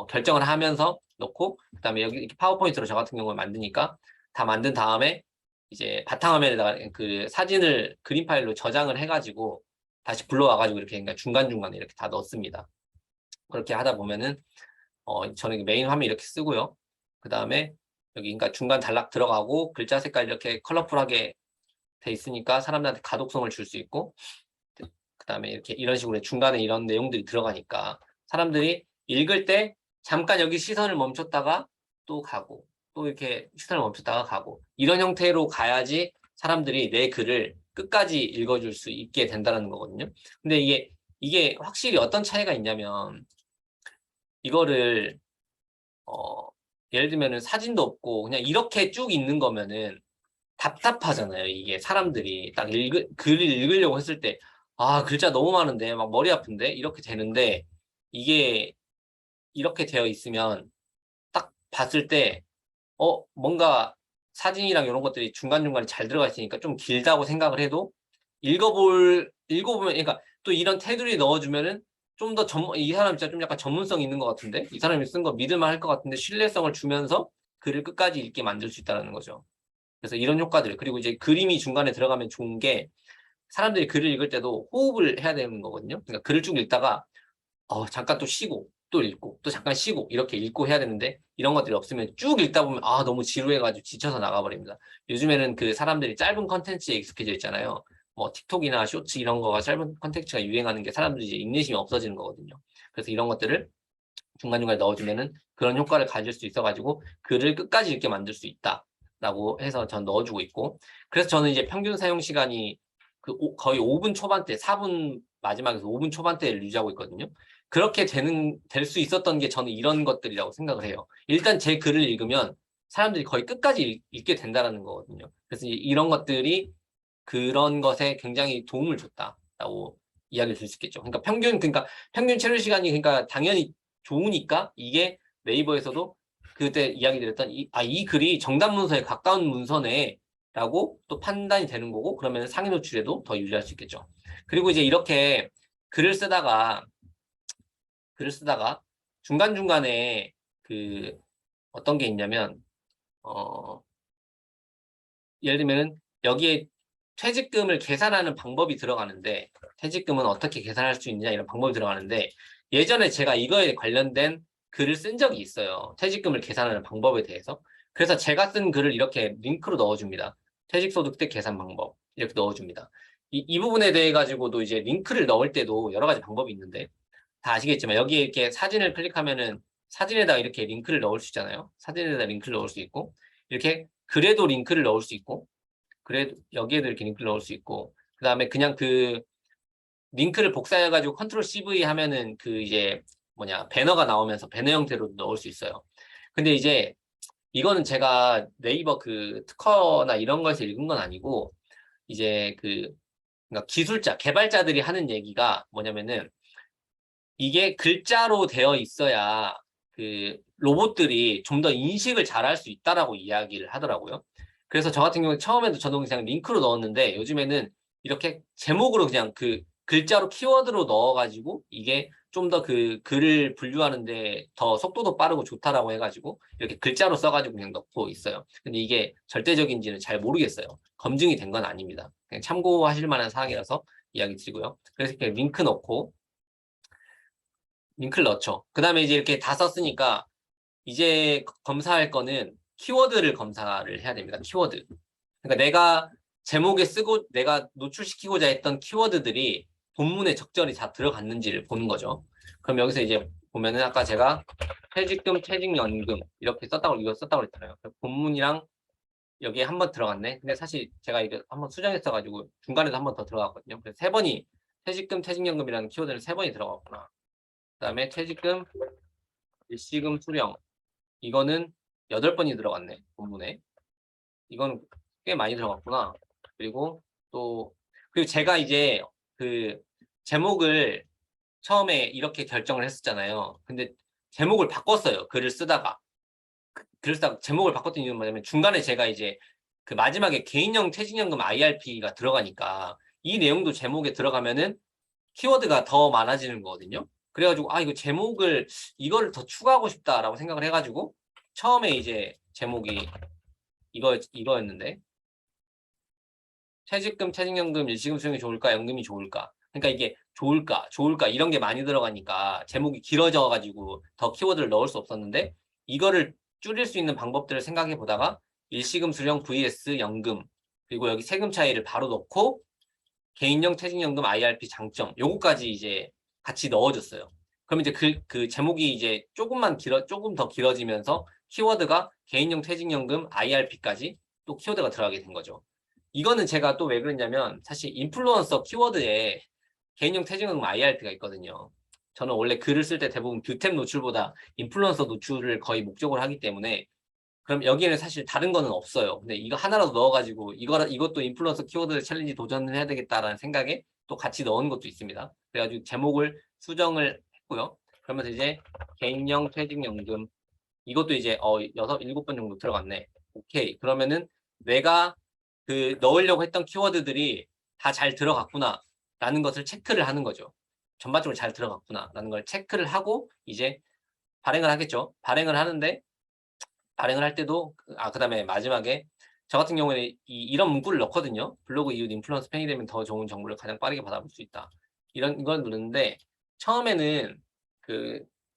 결정을 하면서 넣고 그다음에 여기 이렇게 파워포인트로 저 같은 경우에 만드니까 다 만든 다음에 이제 바탕화면에다가 그 사진을 그림 파일로 저장을 해가지고 다시 불러와가지고 이렇게 그러니까 중간중간에 이렇게 다 넣습니다. 그렇게 하다 보면은 저는 메인 화면 이렇게 쓰고요. 그 다음에 여기 그러니까 중간 단락 들어가고 글자 색깔 이렇게 컬러풀하게 돼 있으니까 사람들한테 가독성을 줄 수 있고 그 다음에 이렇게 이런 식으로 중간에 이런 내용들이 들어가니까 사람들이 읽을 때 잠깐 여기 시선을 멈췄다가 또 가고 또 이렇게 시선을 멈췄다가 가고 이런 형태로 가야지 사람들이 내 글을 끝까지 읽어줄 수 있게 된다는 거거든요. 근데 이게 확실히 어떤 차이가 있냐면 이거를 예를 들면은 사진도 없고 그냥 이렇게 쭉 있는 거면은 답답하잖아요. 이게 사람들이 딱 글을 읽으려고 했을 때 아, 글자 너무 많은데 막 머리 아픈데 이렇게 되는데 이게 이렇게 되어 있으면 딱 봤을 때 뭔가 사진이랑 이런 것들이 중간중간에 잘 들어가 있으니까 좀 길다고 생각을 해도 읽어보면 그러니까 또 이런 테두리 넣어주면은 좀 더 이 사람 진짜 좀 약간 전문성 있는 것 같은데 이 사람이 쓴 거 믿을만 할 것 같은데 신뢰성을 주면서 글을 끝까지 읽게 만들 수 있다는 거죠. 그래서 이런 효과들 그리고 이제 그림이 중간에 들어가면 좋은 게 사람들이 글을 읽을 때도 호흡을 해야 되는 거거든요. 그러니까 글을 쭉 읽다가 잠깐 또 쉬고 또 읽고 또 잠깐 쉬고 이렇게 읽고 해야 되는데 이런 것들이 없으면 쭉 읽다 보면 너무 지루해가지고 지쳐서 나가버립니다. 요즘에는 그 사람들이 짧은 컨텐츠에 익숙해져 있잖아요. 뭐 틱톡이나 쇼츠 이런 거가 짧은 컨텐츠가 유행하는 게 사람들이 이제 인내심이 없어지는 거거든요. 그래서 이런 것들을 중간중간에 넣어주면은 그런 효과를 가질 수 있어가지고 글을 끝까지 읽게 만들 수 있다라고 해서 전 넣어주고 있고 그래서 저는 이제 평균 사용 시간이 거의 5분 초반대, 4분 마지막에서 5분 초반대를 유지하고 있거든요. 그렇게 될 수 있었던 게 저는 이런 것들이라고 생각을 해요. 일단 제 글을 읽으면 사람들이 거의 끝까지 읽게 된다는 거거든요. 그래서 이런 것들이 그런 것에 굉장히 도움을 줬다라고 이야기를 줄 수 있겠죠. 그러니까 평균 체류 시간이 그러니까 당연히 좋으니까 이게 네이버에서도 그때 이야기 드렸던 이 글이 정답 문서에 가까운 문서네라고 또 판단이 되는 거고, 그러면 상위 노출에도 더 유리할 수 있겠죠. 그리고 이제 이렇게 글을 쓰다가 중간중간에 어떤 게 있냐면 예를 들면 여기에 퇴직금을 계산하는 방법이 들어가는데, 퇴직금은 어떻게 계산할 수 있느냐 이런 방법이 들어가는데, 예전에 제가 이거에 관련된 글을 쓴 적이 있어요. 퇴직금을 계산하는 방법에 대해서. 그래서 제가 쓴 글을 이렇게 링크로 넣어줍니다. 퇴직소득세 계산 방법 이렇게 넣어줍니다. 이 부분에 대해 가지고도 이제 링크를 넣을 때도 여러 가지 방법이 있는데, 다 아시겠지만 여기에 이렇게 사진을 클릭하면은 사진에다가 이렇게 링크를 넣을 수 있잖아요. 사진에다 링크를 넣을 수 있고, 이렇게 글에도 링크를 넣을 수 있고, 그래도 여기에도 이렇게 링크를 넣을 수 있고, 그 다음에 그냥 링크를 복사해가지고 컨트롤 CV 하면은 이제 배너가 나오면서 배너 형태로 넣을 수 있어요. 근데 이제 이거는 제가 네이버 특허나 이런 거에서 읽은 건 아니고, 이제 그러니까 개발자들이 하는 얘기가 뭐냐면은, 이게 글자로 되어 있어야 로봇들이 좀 더 인식을 잘할 수 있다라고 이야기를 하더라고요. 그래서 저 같은 경우는 처음에도 저도 그냥 링크로 넣었는데, 요즘에는 이렇게 제목으로 그냥 글자로 키워드로 넣어가지고 이게 좀 더 글을 분류하는데 더 속도도 빠르고 좋다라고 해가지고 이렇게 글자로 써가지고 그냥 넣고 있어요. 근데 이게 절대적인지는 잘 모르겠어요. 검증이 된 건 아닙니다. 그냥 참고하실 만한 사항이라서 이야기 드리고요. 그래서 이렇게 링크를 넣죠. 그 다음에 이제 이렇게 다 썼으니까 이제 검사할 거는 키워드를 검사를 해야 됩니다. 키워드. 그러니까 내가 제목에 쓰고 내가 노출시키고자 했던 키워드들이 본문에 적절히 다 들어갔는지를 보는 거죠. 그럼 여기서 이제 보면은 아까 제가 퇴직금, 퇴직연금 이렇게 이거 썼다고 그랬잖아요. 본문이랑 여기에 한 번 들어갔네. 근데 사실 제가 이거 한번 수정했어가지고 중간에도 한 번 더 들어갔거든요. 그래서 3번이 퇴직금, 퇴직연금이라는 키워드는 3번이 들어갔구나. 그다음에 퇴직금, 일시금 수령 이거는 8번이 들어갔네. 본문에. 이건 꽤 많이 들어갔구나. 그리고 그리고 제가 이제 제목을 처음에 이렇게 결정을 했었잖아요. 근데 제목을 바꿨어요. 글을 쓰다가 제목을 바꿨던 이유는 뭐냐면, 중간에 제가 이제 마지막에 개인형 퇴직연금 IRP가 들어가니까 이 내용도 제목에 들어가면은 키워드가 더 많아지는 거거든요. 그래가지고 이거 이거를 더 추가하고 싶다라고 생각을 해가지고 처음에 이제 제목이 이거였는데, 퇴직금, 퇴직연금, 일시금 수령이 좋을까, 연금이 좋을까? 그러니까 이게 좋을까 이런 게 많이 들어가니까 제목이 길어져가지고 더 키워드를 넣을 수 없었는데, 이거를 줄일 수 있는 방법들을 생각해 보다가 일시금 수령 vs 연금, 그리고 여기 세금 차이를 바로 넣고 개인형 퇴직연금 IRP 장점 요거까지 이제 같이 넣어줬어요. 그럼 이제 그 제목이 이제 조금 더 길어지면서 키워드가 개인형 퇴직연금 IRP까지 또 키워드가 들어가게 된 거죠. 이거는 제가 또 왜 그랬냐면, 사실 인플루언서 키워드에 개인형 퇴직연금 IRP가 있거든요. 저는 원래 글을 쓸 때 대부분 뷰템 노출보다 인플루언서 노출을 거의 목적으로 하기 때문에, 그럼 여기에는 사실 다른 거는 없어요. 근데 이거 하나라도 넣어가지고 이것도 인플루언서 키워드 챌린지 도전을 해야 되겠다라는 생각에 또 같이 넣은 것도 있습니다. 그래가지고 제목을 수정을 했고요. 그러면서 이제 개인형 퇴직연금 이것도 이제 7번 정도 들어갔네. 오케이. 그러면은 내가 넣으려고 했던 키워드들이 다 잘 들어갔구나 라는 것을 체크를 하는 거죠. 전반적으로 잘 들어갔구나 라는 걸 체크를 하고 이제 발행을 하겠죠. 발행을 하는데, 발행을 할 때도 그다음에 마지막에 저 같은 경우에는 이런 문구를 넣거든요. 블로그 이후 인플루언서 팬이 되면 더 좋은 정보를 가장 빠르게 받아볼 수 있다. 이걸 누르는데, 처음에는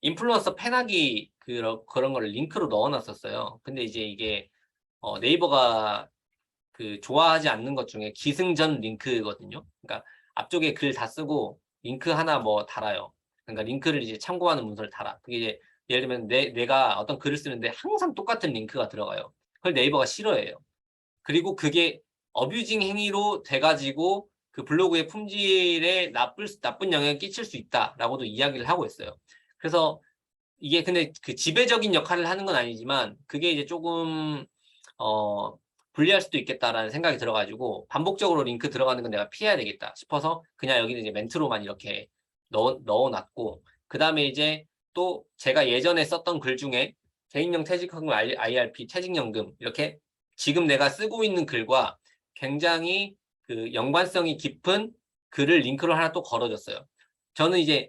인플루언서 팬하기 그런 거를 링크로 넣어놨었어요. 근데 이제 이게 네이버가 좋아하지 않는 것 중에 기승전 링크거든요. 그러니까 앞쪽에 글 다 쓰고 링크 하나 뭐 달아요. 그러니까 링크를 이제 참고하는 문서를 달아. 그게 이제 예를 들면 내가 어떤 글을 쓰는데 항상 똑같은 링크가 들어가요. 그걸 네이버가 싫어해요. 그리고 그게 어뷰징 행위로 돼가지고 그 블로그의 품질에 나쁜 영향을 끼칠 수 있다라고도 이야기를 하고 있어요. 그래서 이게 근데 그 지배적인 역할을 하는 건 아니지만 그게 이제 조금 불리할 수도 있겠다라는 생각이 들어가지고 반복적으로 링크 들어가는 건 내가 피해야 되겠다 싶어서 그냥 여기는 이제 멘트로만 이렇게 넣어놨고, 그 다음에 이제 또 제가 예전에 썼던 글 중에 개인용 퇴직연금, IRP, 퇴직연금 이렇게 지금 내가 쓰고 있는 글과 굉장히 그 연관성이 깊은 글을 링크로 하나 또 걸어줬어요. 저는 이제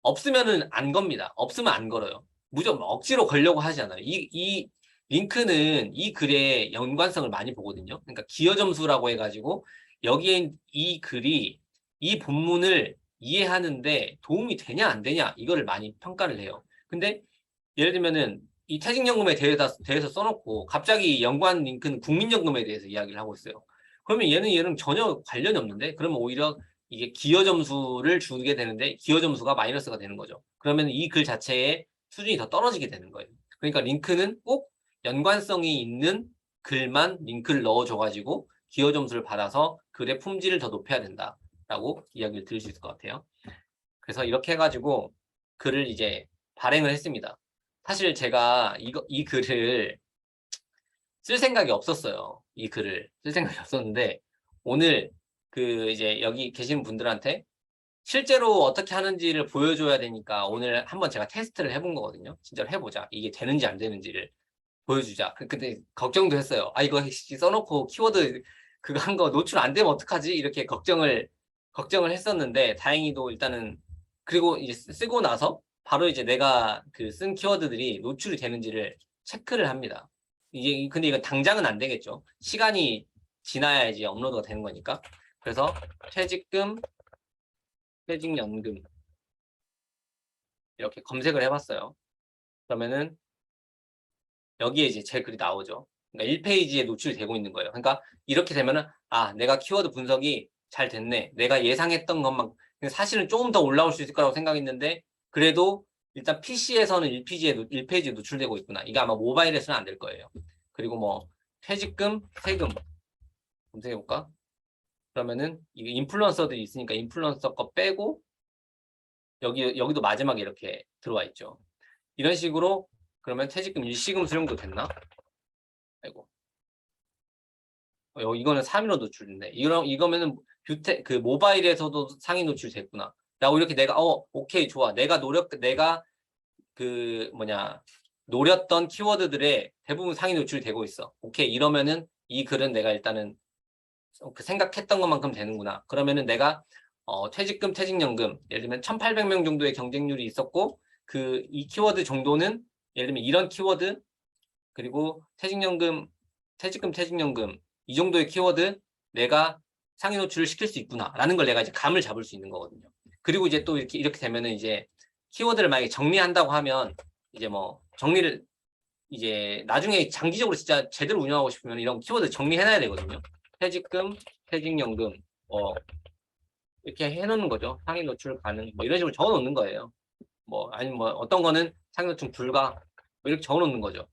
없으면은 안 겁니다. 없으면 안 걸어요. 무조건 억지로 걸려고 하지 않아요. 이 링크는 이 글의 연관성을 많이 보거든요. 그러니까 기여 점수라고 해가지고 여기에 이 글이 이 본문을 이해하는데 도움이 되냐 안 되냐 이거를 많이 평가를 해요. 근데 예를 들면은 이 퇴직연금에 대해서 써놓고 갑자기 연관 링크는 국민연금에 대해서 이야기를 하고 있어요. 그러면 얘는 전혀 관련이 없는데, 그러면 오히려 이게 기여 점수를 주게 되는데 기여 점수가 마이너스가 되는 거죠. 그러면 이 글 자체의 수준이 더 떨어지게 되는 거예요. 그러니까 링크는 꼭 연관성이 있는 글만 링크를 넣어줘가지고 기여 점수를 받아서 글의 품질을 더 높여야 된다라고 이야기를 드릴 수 있을 것 같아요. 그래서 이렇게 해가지고 글을 이제 발행을 했습니다. 사실 제가 이 글을 쓸 생각이 없었어요. 이 글을 쓸 생각이 없었는데 오늘 그 이제 여기 계신 분들한테 실제로 어떻게 하는지를 보여줘야 되니까 오늘 한번 제가 테스트를 해본 거거든요. 진짜로 해보자. 이게 되는지 안 되는지를 보여주자. 근데 걱정도 했어요. 아, 이거 써놓고 키워드 그거 한 거 노출 안 되면 어떡하지? 이렇게 걱정을 했었는데 다행히도 일단은, 그리고 이제 쓰고 나서 바로 이제 내가 그 쓴 키워드들이 노출이 되는지를 체크를 합니다. 이게 근데 이건 당장은 안 되겠죠. 시간이 지나야지 업로드가 되는 거니까. 그래서 퇴직금, 퇴직연금 이렇게 검색을 해봤어요. 그러면은 여기에 이제 제 글이 나오죠. 그러니까 1페이지에 노출이 되고 있는 거예요. 그러니까 이렇게 되면은 아, 내가 키워드 분석이 잘 됐네. 내가 예상했던 것만, 사실은 조금 더 올라올 수 있을 거라고 생각했는데 그래도 일단 PC에서는 1페이지에 노출되고 있구나. 이게 아마 모바일에서는 안 될 거예요. 그리고 뭐 퇴직금, 세금 검색해 볼까? 그러면은 이게 인플루언서들이 있으니까 인플루언서 거 빼고 여기도 마지막에 이렇게 들어와 있죠. 이런 식으로 그러면 퇴직금 일시금 수령도 됐나? 아이고. 이거는 3일로 노출인데 이거면은 그 모바일에서도 상위 노출 됐구나 라고 이렇게 내가 오케이 좋아, 내가 그 노렸던 키워드들의 대부분 상위 노출이 되고 있어. 오케이, 이러면은 이 글은 내가 일단은 그 생각했던 것만큼 되는구나. 그러면은 내가 퇴직금, 퇴직연금 예를 들면 1,800명 정도의 경쟁률이 있었고 이 키워드 정도는 예를 들면 이런 키워드, 그리고 퇴직금, 퇴직연금 이 정도의 키워드 내가 상위 노출을 시킬 수 있구나라는 걸 내가 이제 감을 잡을 수 있는 거거든요. 그리고 이제 또 이렇게 되면은 이제 키워드를 만약에 정리한다고 하면 이제 뭐 정리를 이제 나중에 장기적으로 진짜 제대로 운영하고 싶으면 이런 키워드 정리해놔야 되거든요. 퇴직금, 퇴직연금 이렇게 해놓는 거죠. 상위 노출 가능 뭐 이런 식으로 적어놓는 거예요. 뭐 아니면 뭐 어떤 거는 상위 노출 불가 뭐 이렇게 적어놓는 거죠.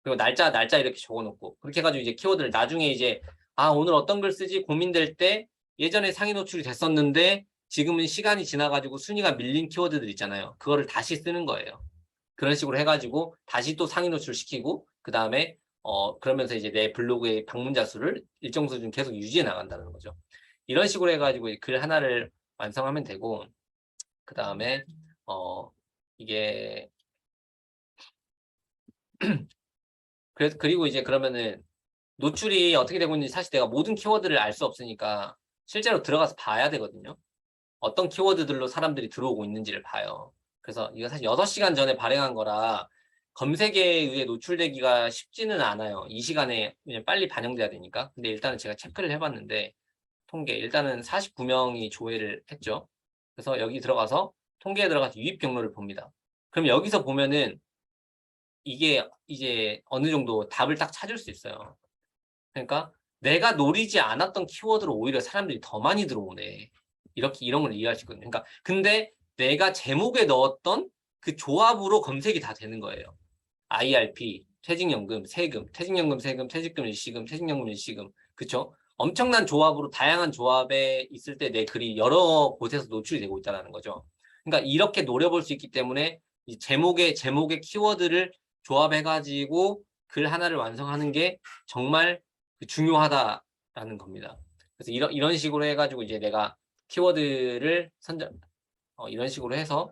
그리고 날짜 이렇게 적어놓고 그렇게 해가지고 이제 키워드를 나중에 이제 오늘 어떤 글 쓰지 고민될 때 예전에 상위 노출이 됐었는데 지금은 시간이 지나가지고 순위가 밀린 키워드들 있잖아요. 그거를 다시 쓰는 거예요. 그런 식으로 해가지고 다시 또 상위 노출 시키고 그 다음에 그러면서 이제 내 블로그의 방문자 수를 일정 수준 계속 유지해 나간다는 거죠. 이런 식으로 해가지고 글 하나를 완성하면 되고, 그 다음에 이게 그리고 이제 그러면은 노출이 어떻게 되고 있는지 사실 내가 모든 키워드를 알 수 없으니까 실제로 들어가서 봐야 되거든요. 어떤 키워드들로 사람들이 들어오고 있는지를 봐요. 그래서 이거 사실 6시간 전에 발행한 거라 검색에 의해 노출되기가 쉽지는 않아요. 이 시간에 그냥 빨리 반영돼야 되니까. 근데 일단은 제가 체크를 해봤는데 통계 일단은 49명이 조회를 했죠. 그래서 여기 들어가서 통계에 들어가서 유입 경로를 봅니다. 그럼 여기서 보면은 이게 이제 어느 정도 답을 딱 찾을 수 있어요. 그러니까 내가 노리지 않았던 키워드로 오히려 사람들이 더 많이 들어오네. 이런 걸 이해할 수 있거든요. 그러니까 근데 내가 제목에 넣었던 그 조합으로 검색이 다 되는 거예요. IRP, 퇴직연금, 세금, 퇴직연금, 세금, 퇴직금 일시금, 퇴직연금 일시금. 그쵸? 엄청난 조합으로 다양한 조합에 있을 때 내 글이 여러 곳에서 노출이 되고 있다는 거죠. 그러니까 이렇게 노려볼 수 있기 때문에 이 제목의 키워드를 조합해가지고 글 하나를 완성하는 게 정말 중요하다라는 겁니다. 그래서 이런 식으로 해가지고 이제 내가 키워드를 이런 식으로 해서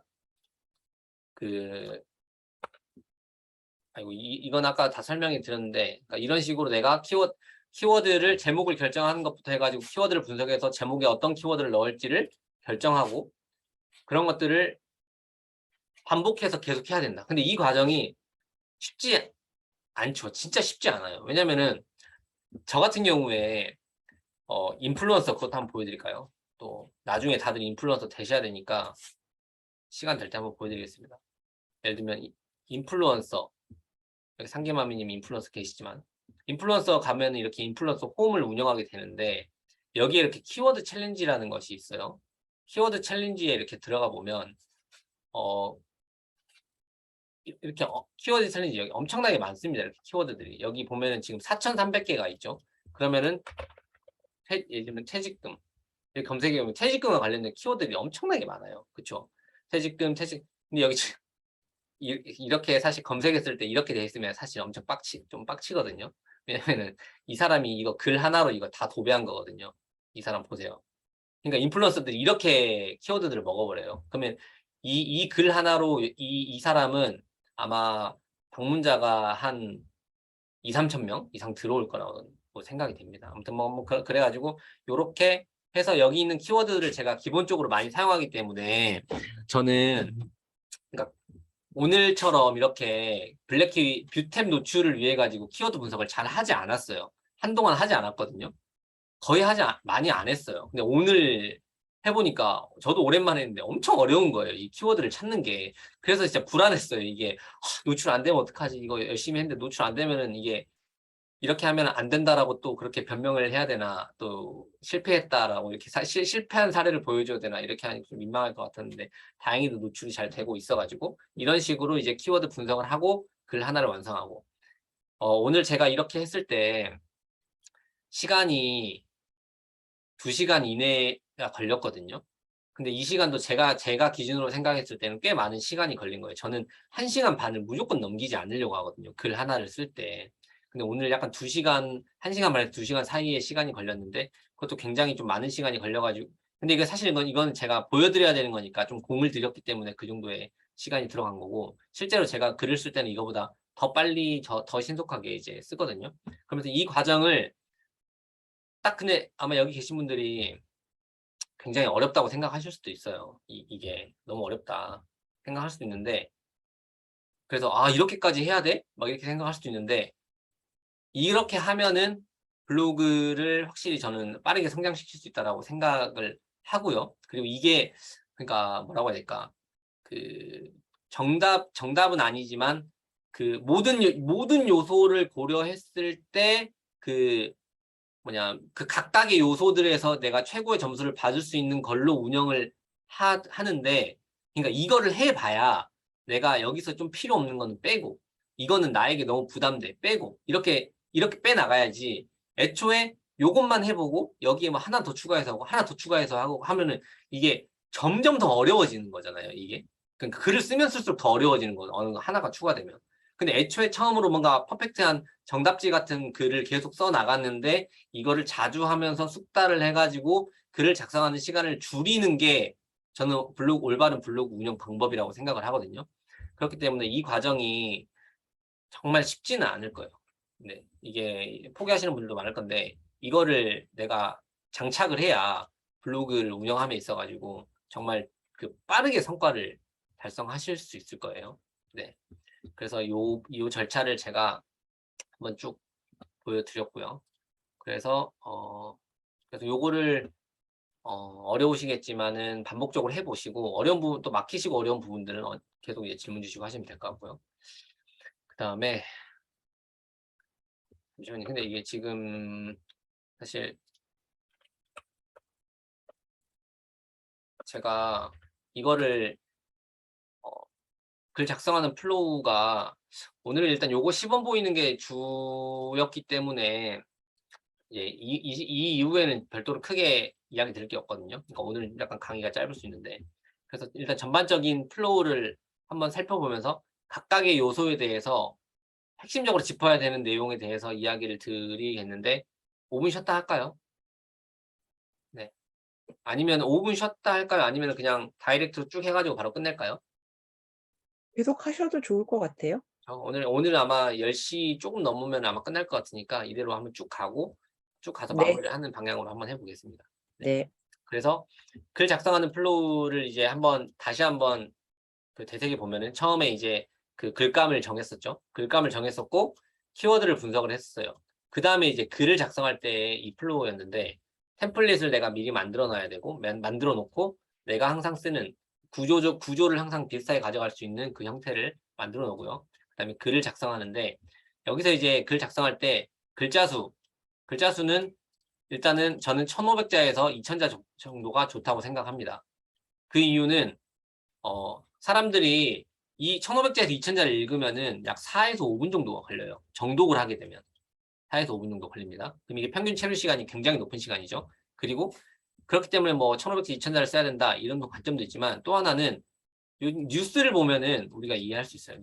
이건 아까 다 설명이 드렸는데, 그러니까 이런 식으로 내가 키워드를 제목을 결정하는 것부터 해가지고 키워드를 분석해서 제목에 어떤 키워드를 넣을지를 결정하고 그런 것들을 반복해서 계속 해야 된다. 근데 이 과정이 쉽지 않죠. 진짜 쉽지 않아요. 왜냐면은 저 같은 경우에 인플루언서 그것도 한번 보여드릴까요? 또 나중에 다들 인플루언서 되셔야 되니까 시간 될 때 한번 보여드리겠습니다. 예를 들면 인플루언서, 여기 상계마미님 인플루언서 계시지만 인플루언서 가면 이렇게 인플루언서 홈을 운영하게 되는데 여기에 이렇게 키워드 챌린지라는 것이 있어요. 키워드 챌린지에 이렇게 들어가 보면 이렇게 키워드 챌린지 여기 엄청나게 많습니다. 이렇게 키워드들이 여기 보면은 지금 4,300개가 있죠. 그러면은 예를 들면 퇴직금 이렇게 검색해 보면 퇴직금과 관련된 키워드들이 엄청나게 많아요. 그렇죠? 퇴직금 근데 여기 이렇게 사실 검색했을 때 이렇게 돼 있으면 사실 엄청 좀 빡치거든요. 왜냐면은 이 사람이 이거 글 하나로 이거 다 도배한 거거든요. 이 사람 보세요. 그러니까 인플루언서들이 이렇게 키워드들을 먹어버려요. 그러면 이 글 하나로 이 사람은 아마 방문자가 한 2, 3천 명 이상 들어올 거라고 생각이 됩니다. 아무튼 그래가지고 요렇게 해서 여기 있는 키워드를 제가 기본적으로 많이 사용하기 때문에 저는 그러니까 오늘처럼 이렇게 블랙키 뷰템 노출을 위해 가지고 키워드 분석을 잘 하지 않았어요. 한동안 하지 않았거든요. 거의 많이 안 했어요. 근데 오늘 해보니까 저도 오랜만에 했는데 엄청 어려운 거예요. 이 키워드를 찾는 게. 그래서 진짜 불안했어요. 이게 노출 안 되면 어떡하지? 이거 열심히 했는데 노출 안 되면은 이게 이렇게 하면 안 된다라고 또 그렇게 변명을 해야 되나, 또 실패했다라고 이렇게 실패한 사례를 보여줘야 되나, 이렇게 하니 좀 민망할 것 같았는데 다행히도 노출이 잘 되고 있어가지고 이런 식으로 이제 키워드 분석을 하고 글 하나를 완성하고 오늘 제가 이렇게 했을 때 시간이 2시간 이내가 걸렸거든요. 근데 이 시간도 제가 기준으로 생각했을 때는 꽤 많은 시간이 걸린 거예요. 저는 1시간 반을 무조건 넘기지 않으려고 하거든요. 글 하나를 쓸 때. 근데 오늘 약간 2시간, 1시간 반에서 2시간 사이에 시간이 걸렸는데 그것도 굉장히 좀 많은 시간이 걸려가지고 근데 이게 사실 이건 제가 보여드려야 되는 거니까 좀 공을 들였기 때문에 그 정도의 시간이 들어간 거고 실제로 제가 글을 쓸 때는 이거보다 더 빨리 더 신속하게 이제 쓰거든요. 그러면서 이 과정을 딱 근데 아마 여기 계신 분들이 굉장히 어렵다고 생각하실 수도 있어요. 이게 너무 어렵다 생각할 수도 있는데 그래서 이렇게까지 해야 돼? 막 이렇게 생각할 수도 있는데 이렇게 하면은 블로그를 확실히 저는 빠르게 성장시킬 수 있다라고 생각을 하고요. 그리고 이게 그러니까 뭐라고 해야 될까? 그 정답은 아니지만 그 모든 요소를 고려했을 때그 그 각각의 요소들에서 내가 최고의 점수를 받을 수 있는 걸로 운영을 하는데, 그러니까 이거를 해봐야 내가 여기서 좀 필요 없는 거는 빼고, 이거는 나에게 너무 부담돼, 빼고, 이렇게 빼나가야지. 애초에 요것만 해보고, 여기에 뭐 하나 더 추가해서 하고, 하나 더 추가해서 하고 하면은 이게 점점 더 어려워지는 거잖아요, 이게. 그러니까 글을 쓰면 쓸수록 더 어려워지는 거죠. 어느 거 하나가 추가되면. 근데 애초에 처음으로 뭔가 퍼펙트한 정답지 같은 글을 계속 써 나갔는데, 이거를 자주 하면서 숙달을 해가지고 글을 작성하는 시간을 줄이는 게 저는 올바른 블로그 운영 방법이라고 생각을 하거든요. 그렇기 때문에 이 과정이 정말 쉽지는 않을 거예요. 네, 이게 포기하시는 분들도 많을 건데 이거를 내가 장착을 해야 블로그를 운영함에 있어가지고 정말 빠르게 성과를 달성하실 수 있을 거예요. 네, 그래서 요 절차를 제가 한번 쭉 보여드렸고요. 그래서 요거를 어려우시겠지만은 반복적으로 해보시고 어려운 부분 또 막히시고 어려운 부분들은 계속 이제 질문 주시고 하시면 될 것 같고요. 그 다음에 잠시만요. 근데 이게 지금 사실 제가 이거를 글 작성하는 플로우가 오늘은 일단 요거 시범 보이는 게 주였기 때문에 이제 이 이후에는 별도로 크게 이야기 드릴 게 없거든요. 그러니까 오늘은 약간 강의가 짧을 수 있는데. 그래서 일단 전반적인 플로우를 한번 살펴보면서 각각의 요소에 대해서 핵심적으로 짚어야 되는 내용에 대해서 이야기를 드리겠는데 5분 쉬었다 할까요? 네. 아니면 5분 쉬었다 할까요? 아니면은 그냥 다이렉트로 쭉 해 가지고 바로 끝낼까요? 계속 하셔도 좋을 것 같아요. 오늘 아마 10시 조금 넘으면 아마 끝날 것 같으니까 이대로 한번 쭉 가고 쭉 가서 네. 마무리를 하는 방향으로 한번 해 보겠습니다. 네. 네. 그래서 글 작성하는 플로우를 이제 다시 한번 그 되새겨 보면은 처음에 이제 그 글감을 정했었죠. 글감을 정했었고 키워드를 분석을 했었어요. 그다음에 이제 글을 작성할 때의 이 플로우였는데 템플릿을 내가 미리 만들어 놔야 되고 만들어 놓고 내가 항상 쓰는 구조를 항상 비슷하게 가져갈 수 있는 그 형태를 만들어 놓고요. 그다음에 글을 작성하는데 여기서 이제 글 작성할 때 글자 수는 일단은 저는 1,500 자에서 2,000자 정도가 좋다고 생각합니다. 그 이유는 사람들이 이 1,500 자에서 2,000 자를 읽으면은 약 4에서 5분 정도가 걸려요. 정독을 하게 되면. 4에서 5분 정도 걸립니다. 그럼 이게 평균 체류 시간이 굉장히 높은 시간이죠. 그리고 그렇기 때문에 뭐 1,500자, 2,000 자를 써야 된다 이런 관점도 있지만 또 하나는 요즘 뉴스를 보면은 우리가 이해할 수 있어요.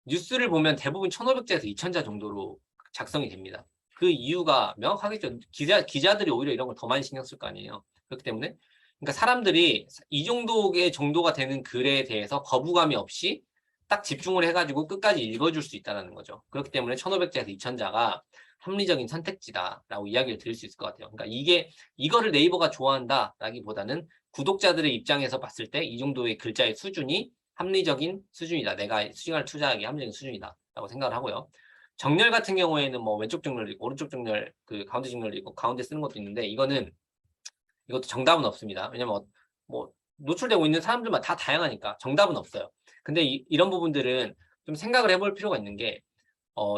뉴스를 보면 대부분 1,500 자에서 2,000자 정도로 작성이 됩니다. 그 이유가 명확하겠죠. 기자들이 오히려 이런 걸 더 많이 신경 쓸 거 아니에요. 그렇기 때문에 그러니까 사람들이 이 정도의 정도가 되는 글에 대해서 거부감이 없이 딱 집중을 해 가지고 끝까지 읽어 줄 수 있다는 거죠. 그렇기 때문에 1,500 자에서 2,000 자가 합리적인 선택지다라고 이야기를 드릴 수 있을 것 같아요. 그러니까 이거를 네이버가 좋아한다라기보다는 구독자들의 입장에서 봤을 때 이 정도의 글자의 수준이 합리적인 수준이다. 내가 시간을 투자하기에 합리적인 수준이다라고 생각을 하고요. 정렬 같은 경우에는 뭐 왼쪽 정렬도 있고 오른쪽 정렬, 그 가운데 정렬도 있고 가운데 쓰는 것도 있는데 이것도 정답은 없습니다. 왜냐면 뭐 노출되고 있는 사람들만 다 다양하니까 정답은 없어요. 근데 이런 부분들은 좀 생각을 해볼 필요가 있는 게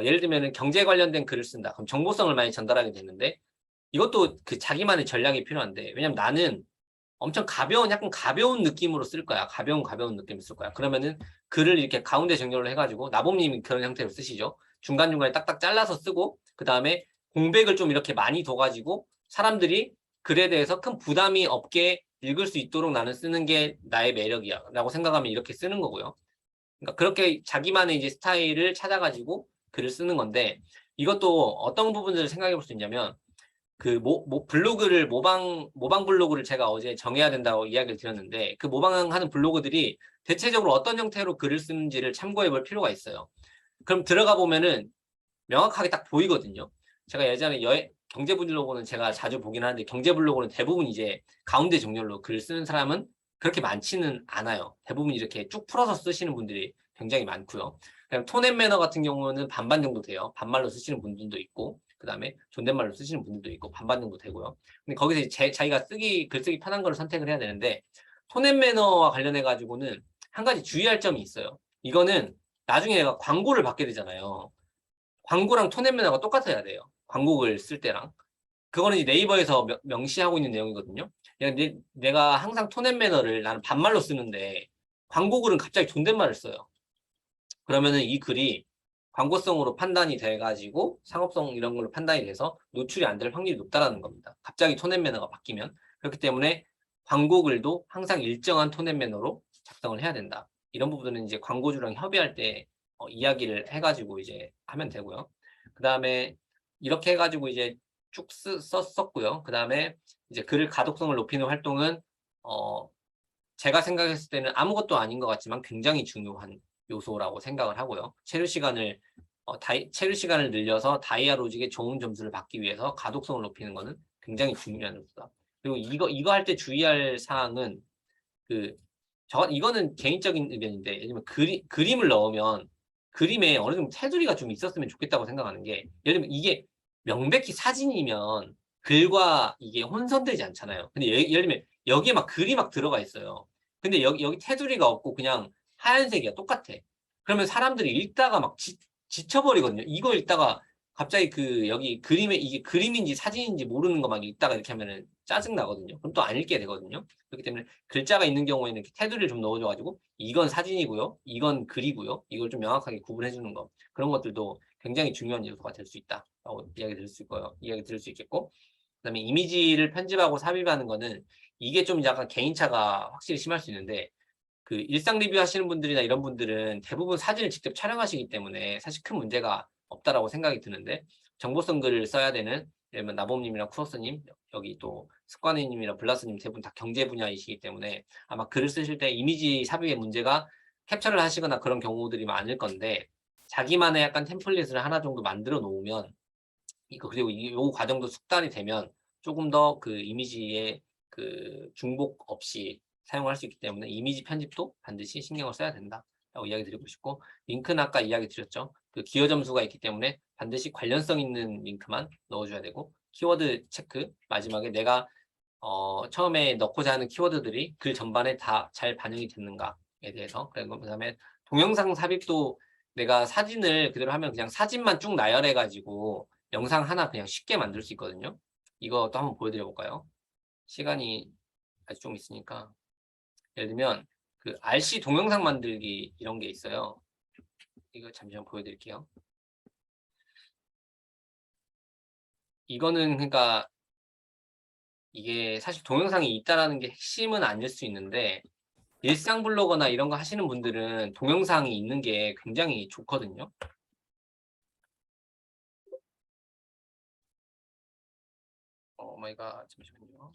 예를 들면은 경제 관련된 글을 쓴다. 그럼 정보성을 많이 전달하게 되는데 이것도 그 자기만의 전략이 필요한데 왜냐면 나는 엄청 약간 가벼운 느낌으로 쓸 거야. 가벼운 느낌으로 쓸 거야. 그러면은 글을 이렇게 가운데 정렬을 해가지고 나범님이 그런 형태로 쓰시죠. 중간중간에 딱딱 잘라서 쓰고 그다음에 공백을 좀 이렇게 많이 둬가지고 사람들이 글에 대해서 큰 부담이 없게 읽을 수 있도록 나는 쓰는 게 나의 매력이야. 라고 생각하면 이렇게 쓰는 거고요. 그러니까 그렇게 자기만의 이제 스타일을 찾아가지고 글을 쓰는 건데 이것도 어떤 부분들을 생각해 볼 수 있냐면 그 블로그를 모방 블로그를 제가 어제 정해야 된다고 이야기를 드렸는데 그 모방하는 블로그들이 대체적으로 어떤 형태로 글을 쓰는지를 참고해 볼 필요가 있어요. 그럼 들어가 보면은 명확하게 딱 보이거든요. 제가 예전에 경제 블로그는 제가 자주 보긴 하는데 경제 블로그는 대부분 이제 가운데 정렬로 글을 쓰는 사람은 그렇게 많지는 않아요. 대부분 이렇게 쭉 풀어서 쓰시는 분들이 굉장히 많고요. 그다음에 톤앤 매너 같은 경우는 반반 정도 돼요. 반말로 쓰시는 분들도 있고 그다음에 존댓말로 쓰시는 분들도 있고 반반 정도 되고요. 근데 거기서 이제 자기가 글쓰기 편한 거를 선택을 해야 되는데 톤앤 매너와 관련해 가지고는 한 가지 주의할 점이 있어요. 이거는 나중에 내가 광고를 받게 되잖아요. 광고랑 톤앤 매너가 똑같아야 돼요. 광고글 쓸 때랑. 그거는 이제 네이버에서 명시하고 있는 내용이거든요. 내가 항상 톤앤 매너를 나는 반말로 쓰는데 광고글은 갑자기 존댓말을 써요. 그러면은 이 글이 광고성으로 판단이 돼 가지고 상업성 이런 걸로 판단이 돼서 노출이 안 될 확률이 높다라는 겁니다. 갑자기 톤앤 매너가 바뀌면. 그렇기 때문에 광고글도 항상 일정한 톤앤 매너로 작성을 해야 된다. 이런 부분은 이제 광고주랑 협의할 때 이야기를 해 가지고 이제 하면 되고요. 그다음에 이렇게 해 가지고 이제 쭉 썼었고요. 그다음에 이제 글을 가독성을 높이는 활동은 어 제가 생각했을 때는 아무것도 아닌 것 같지만 굉장히 중요한 요소라고 생각을 하고요. 체류 시간을 늘려서 다이아 로직에 좋은 점수를 받기 위해서 가독성을 높이는 거는 굉장히 중요한 요소다. 그리고 이거 할 때 주의할 사항은 그 이거는 개인적인 의견인데 예를 들면 그림을 넣으면 그림에 어느 정도 테두리가 좀 있었으면 좋겠다고 생각하는 게 예를 들면 이게 명백히 사진이면 글과 이게 혼선되지 않잖아요. 근데 예를 들면 여기에 막 글이 막 들어가 있어요. 근데 여기 테두리가 없고 그냥 하얀색이야. 똑같아. 그러면 사람들이 읽다가 막 지쳐버리거든요. 이거 읽다가 갑자기 그 여기 그림에 이게 그림인지 사진인지 모르는 거 막 읽다가 이렇게 하면은 짜증 나거든요. 그럼 또 안 읽게 되거든요. 그렇기 때문에 글자가 있는 경우에는 이렇게 테두리를 좀 넣어줘 가지고 이건 사진이고요. 이건 글이고요. 이걸 좀 명확하게 구분해 주는 거. 그런 것들도 굉장히 중요한 요소가 될 수 있다라고 이야기 들을 수 있겠고, 그다음에 이미지를 편집하고 삽입하는 거는 이게 좀 약간 개인차가 확실히 심할 수 있는데, 그 일상 리뷰 하시는 분들이나 이런 분들은 대부분 사진을 직접 촬영하시기 때문에 사실 큰 문제가 없다라고 생각이 드는데, 정보성 글을 써야 되는, 예를 들면 나봄님이랑 쿠로스님, 여기 또 습관이님이랑 블라스님 세 분 다 경제 분야이시기 때문에 아마 글을 쓰실 때 이미지 삽입의 문제가 캡처를 하시거나 그런 경우들이 많을 건데, 자기만의 약간 템플릿을 하나 정도 만들어 놓으면 이거, 그리고 요 과정도 숙달이 되면 조금 더 그 이미지에 그 중복 없이 사용할 수 있기 때문에 이미지 편집도 반드시 신경을 써야 된다라고 이야기 드리고 싶고, 링크는 아까 이야기 드렸죠. 그 기여 점수가 있기 때문에 반드시 관련성 있는 링크만 넣어줘야 되고, 키워드 체크, 마지막에 내가 처음에 넣고자 하는 키워드들이 글 전반에 다 잘 반영이 됐는가에 대해서. 그다음에 동영상 삽입도 내가 사진을 그대로 하면 그냥 사진만 쭉 나열해 가지고 영상 하나 그냥 쉽게 만들 수 있거든요. 이것도 한번 보여드려 볼까요? 시간이 아직 좀 있으니까. 예를 들면 그 RC 동영상 만들기 이런 게 있어요. 이거 잠시만 보여드릴게요. 이거는 그러니까 이게 사실 동영상이 있다라는 게 핵심은 아닐 수 있는데, 일상 블로거나 이런 거 하시는 분들은 동영상이 있는 게 굉장히 좋거든요. 마이 갓, 잠시만요.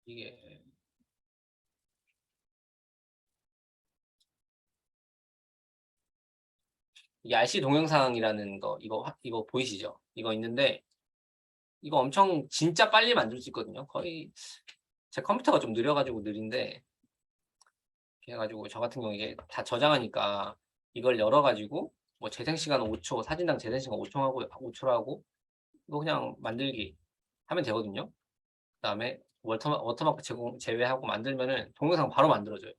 이게 RC 동영상이라는 거, 이거 보이시죠? 이거 있는데, 이거 엄청 진짜 빨리 만들 수 있거든요. 거의 제 컴퓨터가 좀 느려가지고 느린데, 이렇게 해가지고 저 같은 경우 이게 다 저장하니까 이걸 열어가지고 뭐 재생 시간 5초, 사진당 재생 시간 5초로 하고 이거 그냥 만들기 하면 되거든요. 그다음에 워터마크 제외하고 만들면은 동영상 바로 만들어져요.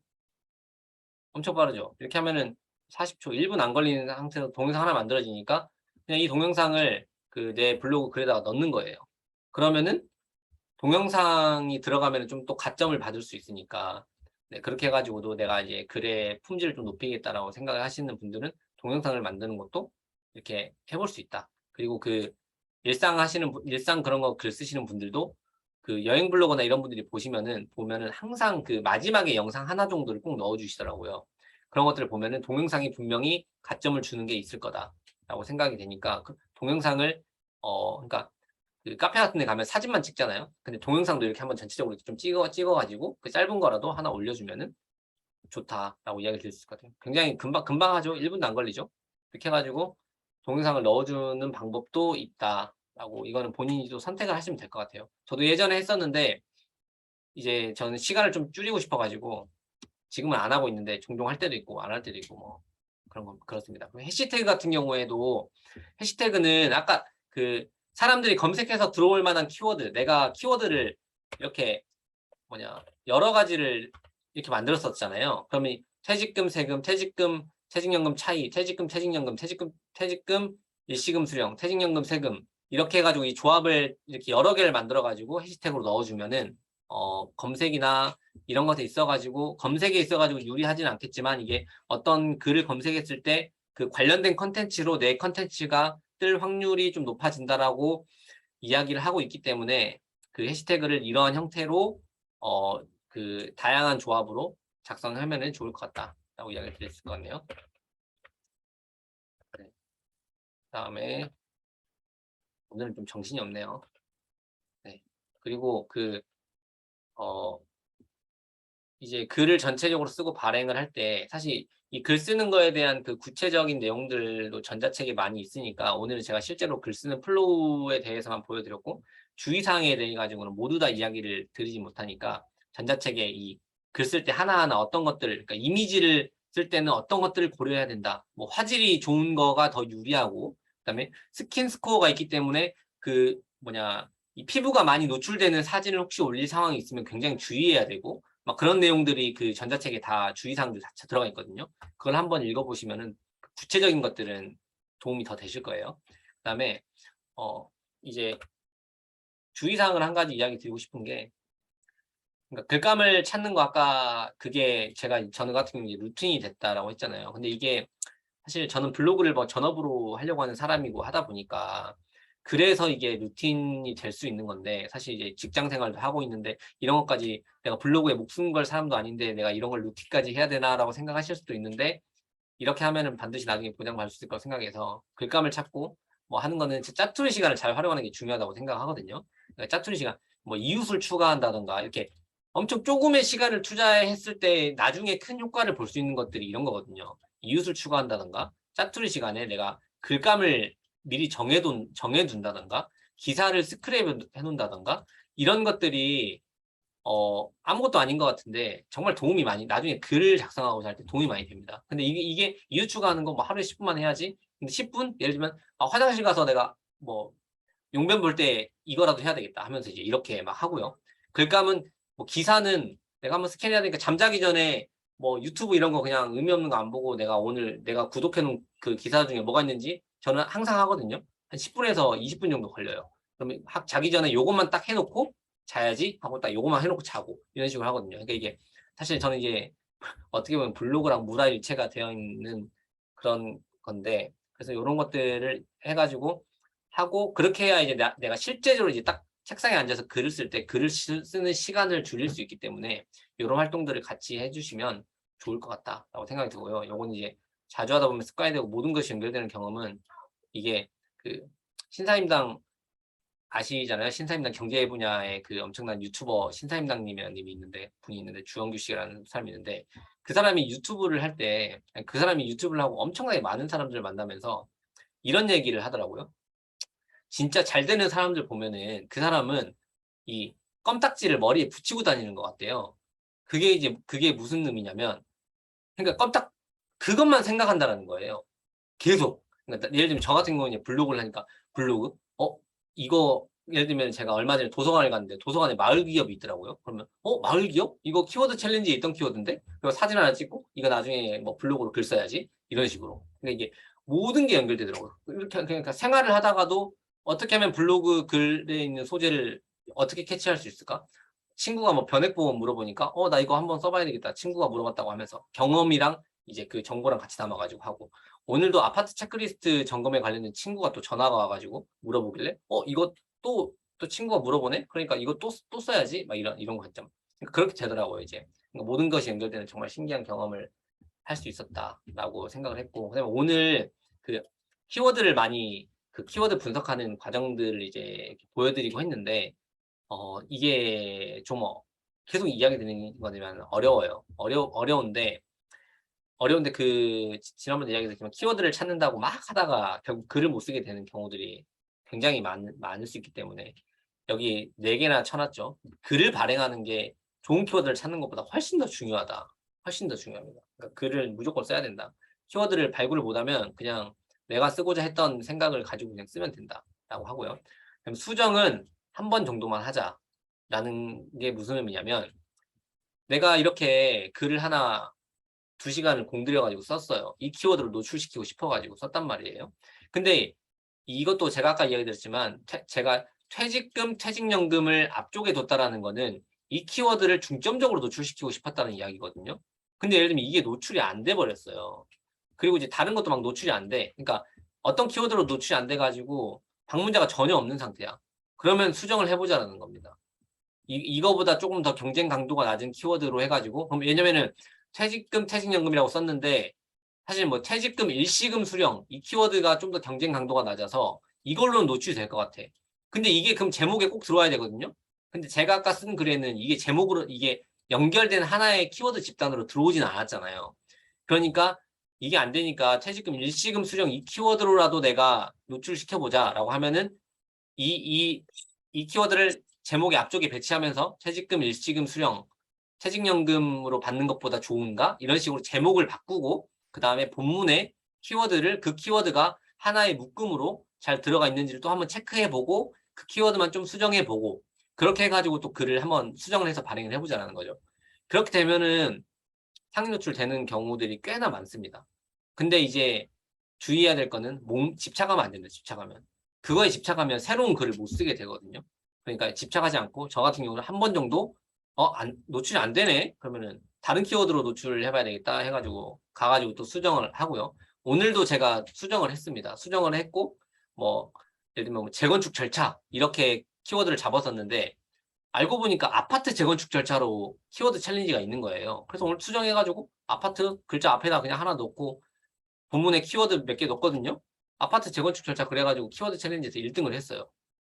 엄청 빠르죠. 이렇게 하면은 40초, 1분 안 걸리는 상태에서 동영상 하나 만들어지니까 그냥 이 동영상을 그 내 블로그 글에다가 넣는 거예요. 그러면은 동영상이 들어가면은 좀 또 가점을 받을 수 있으니까, 네, 그렇게 해가지고도 내가 이제 글의 품질을 좀 높이겠다라고 생각을 하시는 분들은 동영상을 만드는 것도 이렇게 해볼 수 있다. 그리고 그 일상 그런 거 글 쓰시는 분들도 그 여행 블로거나 이런 분들이 보면은 항상 그 마지막에 영상 하나 정도를 꼭 넣어주시더라고요. 그런 것들을 보면은 동영상이 분명히 가점을 주는 게 있을 거다라고 생각이 되니까, 그 동영상을 그러니까 그 카페 같은 데 가면 사진만 찍잖아요. 근데 동영상도 이렇게 한번 전체적으로 좀 찍어가지고 그 짧은 거라도 하나 올려주면은 좋다라고 이야기를 드릴 수 있을 것 같아요. 굉장히 금방 하죠. 1분도 안 걸리죠. 이렇게 해가지고 동영상을 넣어주는 방법도 있다라고, 이거는 본인이 또 선택을 하시면 될 것 같아요. 저도 예전에 했었는데 이제 저는 시간을 좀 줄이고 싶어가지고 지금은 안 하고 있는데, 종종 할 때도 있고 안 할 때도 있고 뭐 그런 건 그렇습니다. 해시태그 같은 경우에도, 해시태그는 아까 그 사람들이 검색해서 들어올 만한 키워드, 내가 키워드를 이렇게 여러 가지를 이렇게 만들었었잖아요. 그러면 퇴직금, 세금, 퇴직연금 차이, 퇴직금, 일시금 수령, 퇴직연금 세금, 이렇게 해가지고 이 조합을 이렇게 여러 개를 만들어가지고 해시태그로 넣어주면은 검색이나 이런 것에 있어가지고, 검색에 있어가지고 유리하진 않겠지만, 이게 어떤 글을 검색했을 때 그 관련된 컨텐츠로 내 컨텐츠가 뜰 확률이 좀 높아진다라고 이야기를 하고 있기 때문에, 그 해시태그를 이러한 형태로 그 다양한 조합으로 작성하면 좋을 것 같다라고 이야기를 드릴 수 있거든요. 네. 그다음에 오늘은 좀 정신이 없네요. 네. 그리고 이제 글을 전체적으로 쓰고 발행을 할 때 사실 이 글 쓰는 거에 대한 그 구체적인 내용들도 전자책에 많이 있으니까, 오늘은 제가 실제로 글 쓰는 플로우에 대해서만 보여드렸고 주의사항에 대해 가지고는 모두 다 이야기를 드리지 못하니까, 전자책에 이 글 쓸 때 하나하나 어떤 것들, 그러니까 이미지를 쓸 때는 어떤 것들을 고려해야 된다. 뭐 화질이 좋은 거가 더 유리하고, 그다음에 스킨 스코어가 있기 때문에 이 피부가 많이 노출되는 사진을 혹시 올릴 상황이 있으면 굉장히 주의해야 되고, 막 그런 내용들이 그 전자책에 다 주의사항들 다 들어가 있거든요. 그걸 한번 읽어보시면은 구체적인 것들은 도움이 더 되실 거예요. 그다음에 이제 주의사항을 한 가지 이야기 드리고 싶은 게, 그러니까 글감을 찾는 거 아까 그게 저는 같은 경우에 루틴이 됐다라고 했잖아요. 근데 이게 사실 저는 블로그를 뭐 전업으로 하려고 하는 사람이고 하다 보니까 그래서 이게 루틴이 될 수 있는 건데 사실 이제 직장 생활도 하고 있는데 이런 것까지 내가 블로그에 목숨 걸 사람도 아닌데 내가 이런 걸 루틴까지 해야 되나라고 생각하실 수도 있는데 이렇게 하면은 반드시 나중에 보장받을 수 있을 거라고 생각해서 글감을 찾고 뭐 하는 거는 짜투리 시간을 잘 활용하는 게 중요하다고 생각하거든요. 그러니까 짜투리 시간, 뭐 이웃을 추가한다든가 이렇게 엄청 조금의 시간을 투자했을 때 나중에 큰 효과를 볼 수 있는 것들이 이런 거거든요. 이웃을 추가한다든가 짜투리 시간에 내가 글감을 미리 정해둔다든가 기사를 스크랩 해놓는다든가 이런 것들이 아무것도 아닌 것 같은데 정말 도움이 많이 나중에 글을 작성하고 할 때 도움이 많이 됩니다. 근데 이게 이웃 추가하는 거 뭐 하루에 10분만 해야지. 근데 10분 예를 들면 화장실 가서 내가 뭐 용변 볼 때 이거라도 해야 되겠다 하면서 이제 이렇게 막 하고요. 글감은 뭐 기사는 내가 한번 스캔해야 되니까 잠자기 전에 뭐 유튜브 이런 거 그냥 의미 없는 거 안 보고 내가 오늘 내가 구독해 놓은 그 기사 중에 뭐가 있는지 저는 항상 하거든요. 한 10분에서 20분 정도 걸려요. 그러면 자기 전에 요것만 딱 해놓고 자야지 하고 딱 요것만 해놓고 자고 이런 식으로 하거든요. 그러니까 이게 사실 저는 이게 어떻게 보면 블로그랑 무라일체가 되어 있는 그런 건데 그래서 이런 것들을 해가지고 하고 그렇게 해야 이제 내가 실제적으로 이제 딱 책상에 앉아서 글을 쓸 때 글을 쓰는 시간을 줄일 수 있기 때문에 이런 활동들을 같이 해주시면 좋을 것 같다라고 생각이 들고요. 요건 이제 자주 하다 보면 습관이 되고 모든 것이 연결되는 경험은 이게 그 신사임당 아시잖아요. 신사임당 경제 분야의 그 엄청난 유튜버 신사임당님이라는 분이 있는데 주영규 씨라는 사람이 있는데 그 사람이 유튜브를 할 때 그 사람이 유튜브를 하고 엄청나게 많은 사람들을 만나면서 이런 얘기를 하더라고요. 진짜 잘 되는 사람들 보면은 그 사람은 이 껌딱지를 머리에 붙이고 다니는 것 같대요. 그게 무슨 의미냐면 그러니까 그것만 생각한다는 거예요. 계속. 그러니까 예를 들면 저 같은 경우는 블로그를 하니까 블로그? 이거 예를 들면 제가 얼마 전에 도서관을 갔는데 도서관에 마을 기업이 있더라고요. 그러면 마을 기업? 이거 키워드 챌린지에 있던 키워드인데? 그리고 사진 하나 찍고 이거 나중에 뭐 블로그로 글 써야지. 이런 식으로. 그러니까 이게 모든 게 연결되더라고요. 이렇게 그러니까 생활을 하다가도 어떻게 하면 블로그 글에 있는 소재를 어떻게 캐치할 수 있을까? 친구가 뭐 변액보험 물어보니까 나 이거 한번 써봐야 되겠다. 친구가 물어봤다고 하면서 경험이랑 이제 그 정보랑 같이 담아가지고 하고 오늘도 아파트 체크리스트 점검에 관련된 친구가 또 전화가 와가지고 물어보길래 이거 또 친구가 물어보네? 그러니까 이거 또 써야지? 막 이런 관점. 그러니까 그렇게 되더라고요, 이제. 그러니까 모든 것이 연결되는 정말 신기한 경험을 할 수 있었다라고 생각을 했고, 그다음에 오늘 그 키워드를 많이 그 키워드 분석하는 과정들을 이제 보여드리고 했는데, 이게 좀 계속 이야기 드리는 거지만 어려워요. 어려운데 지난번에 이야기 드렸지만 키워드를 찾는다고 막 하다가 결국 글을 못 쓰게 되는 경우들이 굉장히 많을 수 있기 때문에 여기 4개나 쳐놨죠. 글을 발행하는 게 좋은 키워드를 찾는 것보다 훨씬 더 중요하다. 훨씬 더 중요합니다. 그러니까 글을 무조건 써야 된다. 키워드를 발굴을 못하면 그냥 내가 쓰고자 했던 생각을 가지고 그냥 쓰면 된다라고 하고요. 그럼 수정은 한 번 정도만 하자라는 게 무슨 의미냐면 내가 이렇게 글을 하나 2시간을 공들여가지고 썼어요. 이 키워드를 노출시키고 싶어가지고 썼단 말이에요. 근데 이것도 제가 아까 이야기 드렸지만 제가 퇴직금, 퇴직연금을 앞쪽에 뒀다라는 거는 이 키워드를 중점적으로 노출시키고 싶었다는 이야기거든요. 근데 예를 들면 이게 노출이 안 돼 버렸어요. 그리고 이제 다른 것도 막 노출이 안 돼. 그러니까 어떤 키워드로 노출이 안 돼가지고 방문자가 전혀 없는 상태야. 그러면 수정을 해보자라는 겁니다. 이거보다 조금 더 경쟁 강도가 낮은 키워드로 해가지고 그럼 왜냐면은 퇴직금, 퇴직연금이라고 썼는데 사실 뭐 퇴직금, 일시금 수령 이 키워드가 좀 더 경쟁 강도가 낮아서 이걸로는 노출이 될 것 같아. 근데 이게 그럼 제목에 꼭 들어와야 되거든요. 근데 제가 아까 쓴 글에는 이게 제목으로 이게 연결된 하나의 키워드 집단으로 들어오지는 않았잖아요. 그러니까 이게 안 되니까 퇴직금, 일시금 수령 이 키워드로라도 내가 노출시켜보자라고 하면은 이 키워드를 제목의 앞쪽에 배치하면서 퇴직금, 일시금 수령, 퇴직연금으로 받는 것보다 좋은가? 이런 식으로 제목을 바꾸고 그 다음에 본문에 그 키워드가 하나의 묶음으로 잘 들어가 있는지를 또 한번 체크해보고 그 키워드만 좀 수정해보고 그렇게 해가지고 또 글을 한번 수정을 해서 발행을 해보자는 거죠. 그렇게 되면은 상위 노출되는 경우들이 꽤나 많습니다. 근데 이제 주의해야 될 거는 집착하면 안 된다. 집착하면. 그거에 집착하면 새로운 글을 못 쓰게 되거든요. 그러니까 집착하지 않고 저 같은 경우는 한 번 정도 노출이 안 되네? 그러면은 다른 키워드로 노출을 해봐야 되겠다 해가지고 가가지고 또 수정을 하고요. 오늘도 제가 수정을 했습니다. 수정을 했고, 뭐, 예를 들면 뭐 재건축 절차, 이렇게 키워드를 잡았었는데, 알고 보니까 아파트 재건축 절차로 키워드 챌린지가 있는 거예요. 그래서 오늘 수정해가지고 아파트 글자 앞에다 그냥 하나 넣고 본문에 키워드 몇 개 넣었거든요. 아파트 재건축 절차 그래가지고 키워드 챌린지에서 1등을 했어요.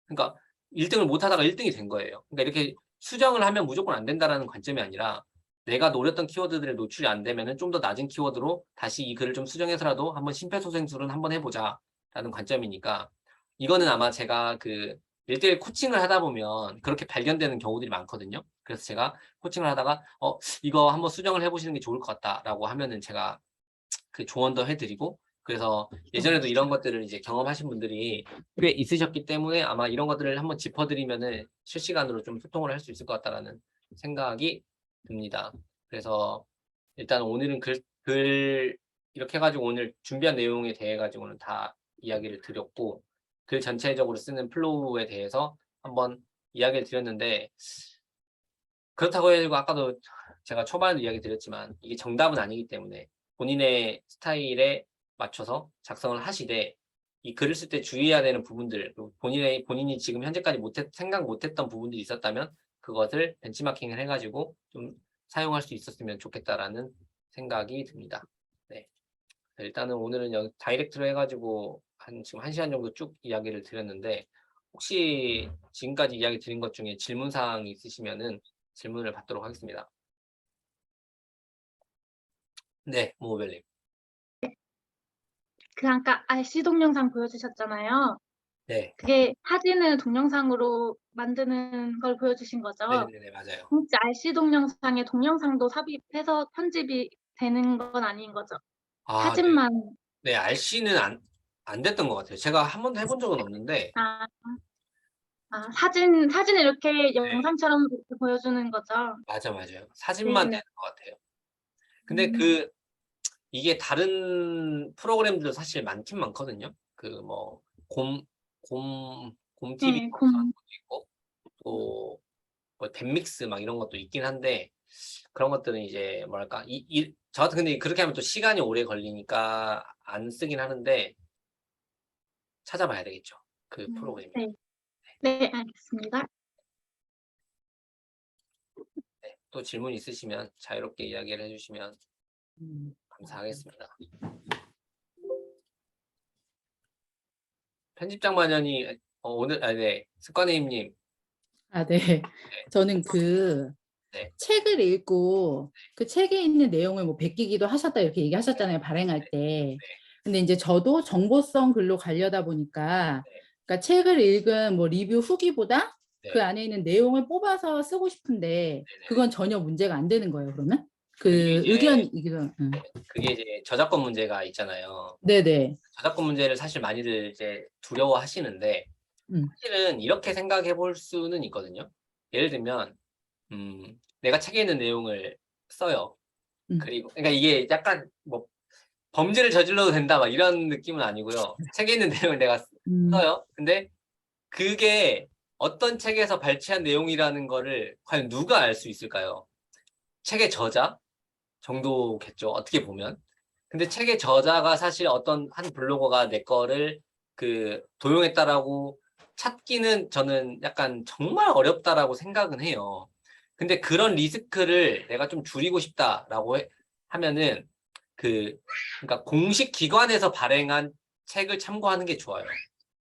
그러니까 1등을 못 하다가 1등이 된 거예요. 그러니까 이렇게 수정을 하면 무조건 안 된다라는 관점이 아니라 내가 노렸던 키워드들의 노출이 안 되면은 좀 더 낮은 키워드로 다시 이 글을 좀 수정해서라도 한번 심폐소생술은 한번 해보자라는 관점이니까 이거는 아마 제가 그 1대1 코칭을 하다 보면 그렇게 발견되는 경우들이 많거든요. 그래서 제가 코칭을 하다가 이거 한번 수정을 해보시는 게 좋을 것 같다라고 하면은 제가 그 조언도 해드리고 그래서 예전에도 이런 것들을 이제 경험하신 분들이 꽤 있으셨기 때문에 아마 이런 것들을 한번 짚어드리면은 실시간으로 좀 소통을 할 수 있을 것 같다라는 생각이 듭니다. 그래서 일단 오늘은 글 이렇게 해가지고 오늘 준비한 내용에 대해 가지고는 다 이야기를 드렸고 글 전체적으로 쓰는 플로우에 대해서 한번 이야기를 드렸는데 그렇다고 해가지고 아까도 제가 초반에도 이야기 드렸지만 이게 정답은 아니기 때문에 본인의 스타일에 맞춰서 작성을 하시되 이 글을 쓸 때 주의해야 되는 부분들 그리고 본인이 지금 현재까지 생각 못했던 부분들이 있었다면 그것을 벤치마킹을 해가지고 좀 사용할 수 있었으면 좋겠다라는 생각이 듭니다. 네. 일단은 오늘은 여기 다이렉트로 해가지고 지금 1시간 정도 쭉 이야기를 드렸는데 혹시 지금까지 이야기 드린 것 중에 질문사항이 있으시면은 질문을 받도록 하겠습니다. 네, 모모벨님. 그 아까 RC 동영상 보여주셨잖아요. 네, 그게 사진을 동영상으로 만드는 걸 보여주신 거죠? 네네네, 맞아요. 혹시 RC 동영상에 동영상도 삽입해서 편집이 되는 건 아닌 거죠? 아, 사진만. 네, RC는 안 됐던 것 같아요. 제가 한 번도 해본 적은 없는데, 아, 사진 이렇게 영상처럼 이렇게 보여주는 거죠? 맞아요. 사진만 네. 되는 것 같아요. 근데 이게 다른 프로그램들도 사실 많긴 많거든요. 곰TV 네, 같은 것도 있고, 또, 뭐, 댄믹스 막 이런 것도 있긴 한데, 그런 것들은 이제, 뭐랄까, 저 같은 근데 그렇게 하면 또 시간이 오래 걸리니까 안 쓰긴 하는데, 찾아봐야 되겠죠. 그 프로그램을. 네. 네, 알겠습니다. 네, 또 질문 있으시면 자유롭게 이야기를 해주시면 감사하겠습니다. 편집장 마녀니 오늘 네 습관님님 네. 저는 네. 책을 읽고 그 책에 있는 내용을 뭐 베끼기도 하셨다 이렇게 얘기하셨잖아요. 발행할 때. 근데 이제 저도 정보성 글로 가려다 보니까 그러니까 책을 읽은 뭐 리뷰 후기보다 네. 그 안에 있는 내용을 뽑아서 쓰고 싶은데 그건 전혀 문제가 안 되는 거예요, 그러면? 그게 이제 저작권 문제가 있잖아요. 네네. 저작권 문제를 사실 많이들 이제 두려워하시는데 사실은 이렇게 생각해 볼 수는 있거든요. 예를 들면 내가 책에 있는 내용을 써요. 그리고 그러니까 이게 약간 뭐 범죄를 저질러도 된다 막 이런 느낌은 아니고요. 책에 있는 내용을 내가 써요. 근데 그게 어떤 책에서 발췌한 내용이라는 거를 과연 누가 알 수 있을까요? 책의 저자 정도겠죠. 어떻게 보면. 근데 책의 저자가 사실 어떤 한 블로거가 내 거를 도용했다라고 찾기는 저는 약간 정말 어렵다라고 생각은 해요. 근데 그런 리스크를 내가 좀 줄이고 싶다라고 하면은 그러니까 공식 기관에서 발행한 책을 참고하는 게 좋아요.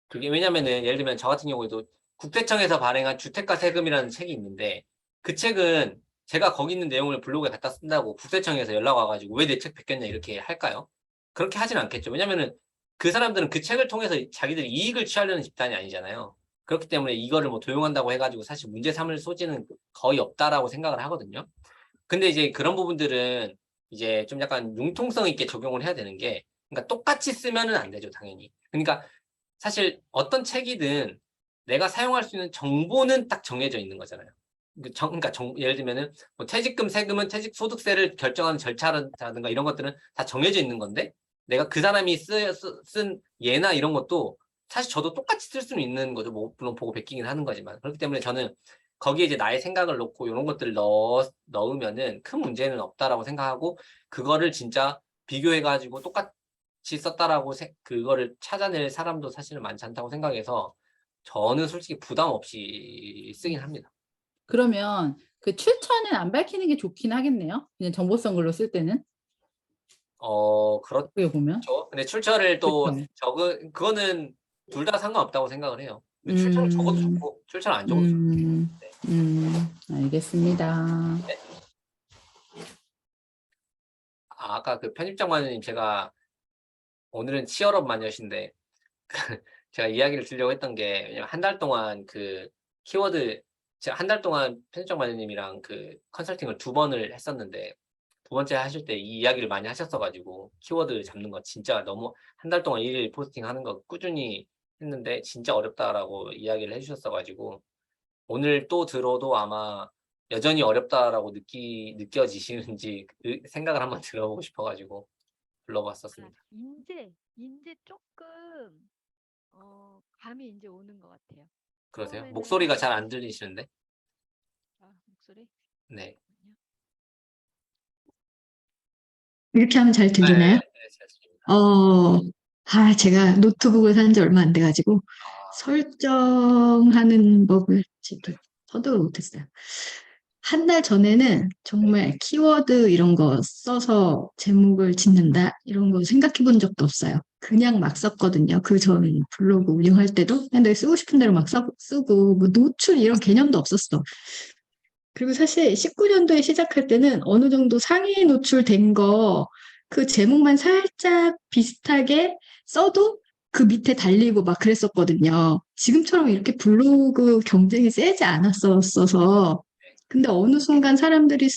그게 왜냐면은 예를 들면 저 같은 경우에도 국세청에서 발행한 주택가 세금이라는 책이 있는데 그 책은 제가 거기 있는 내용을 블로그에 갖다 쓴다고 국세청에서 연락 와가지고 왜 내 책 베꼈냐 이렇게 할까요? 그렇게 하진 않겠죠. 왜냐면은 그 사람들은 그 책을 통해서 자기들이 이익을 취하려는 집단이 아니잖아요. 그렇기 때문에 이거를 뭐 도용한다고 해가지고 사실 문제 삼을 소지는 거의 없다라고 생각을 하거든요. 근데 이제 그런 부분들은 이제 좀 약간 융통성 있게 적용을 해야 되는 게 그러니까 똑같이 쓰면은 안 되죠, 당연히. 그러니까 사실 어떤 책이든 내가 사용할 수 있는 정보는 딱 정해져 있는 거잖아요. 그러니까 예를 들면은 뭐 퇴직금 세금은 퇴직소득세를 결정하는 절차라든가 이런 것들은 다 정해져 있는 건데 내가 그 사람이 쓴 예나 이런 것도 사실 저도 똑같이 쓸 수는 있는 거죠. 뭐 물론 보고 베끼긴 하는 거지만 그렇기 때문에 저는 거기에 이제 나의 생각을 넣고 이런 것들을 넣으면은 큰 문제는 없다라고 생각하고 그거를 진짜 비교해가지고 똑같이 썼다라고 그거를 찾아낼 사람도 사실은 많지 않다고 생각해서 저는 솔직히 부담 없이 쓰긴 합니다. 그러면 그 출처는 안 밝히는 게 좋긴 하겠네요. 그냥 정보성 글로 쓸 때는. 그렇죠. 어떻게 보면. 근데 출처를 또 그쵸. 그거는 둘 다 상관없다고 생각을 해요. 근데 출처를 적어도 좋고 출처를 안 적어도 좋고. 알겠습니다. 아까 그 편집장 마녀님 제가 오늘은 치얼업 마녀신데 제가 이야기를 드리려고 했던 게 왜냐면 한 달 동안 그 키워드 제가 한 달 동안 편집장 마녀님이랑 그 컨설팅을 2번을 했었는데 2번째 하실 때 이 이야기를 많이 하셨어 가지고 키워드 잡는 거 진짜 너무 한 달 동안 일일 포스팅하는 거 꾸준히 했는데 진짜 어렵다라고 이야기를 해 주셨어 가지고 오늘 또 들어도 아마 여전히 어렵다라고 느껴지시는지 그 생각을 한번 들어보고 싶어 가지고 불러봤었습니다. 인제 쪼끔 감이 인제 오는 것 같아요. 그러세요? 처음에는 목소리가 잘 안 들리시는데? 목소리? 네. 이렇게 하면 잘 들리나요? 네, 잘 들립니다. 제가 노트북을 산 지 얼마 안 돼가지고 아, 설정하는 법을 지금 서두를 못했어요. 한 달 전에는 정말 키워드 이런 거 써서 제목을 짓는다 이런 거 생각해 본 적도 없어요. 그냥 막 썼거든요. 그 전 블로그 운영할 때도 근데 쓰고 싶은 대로 막 쓰고 뭐 노출 이런 개념도 없었어. 그리고 사실 19년도에 시작할 때는 어느 정도 상위 노출된 거 그 제목만 살짝 비슷하게 써도 그 밑에 달리고 막 그랬었거든요. 지금처럼 이렇게 블로그 경쟁이 세지 않았었어서. 근데 어느 순간 사람들이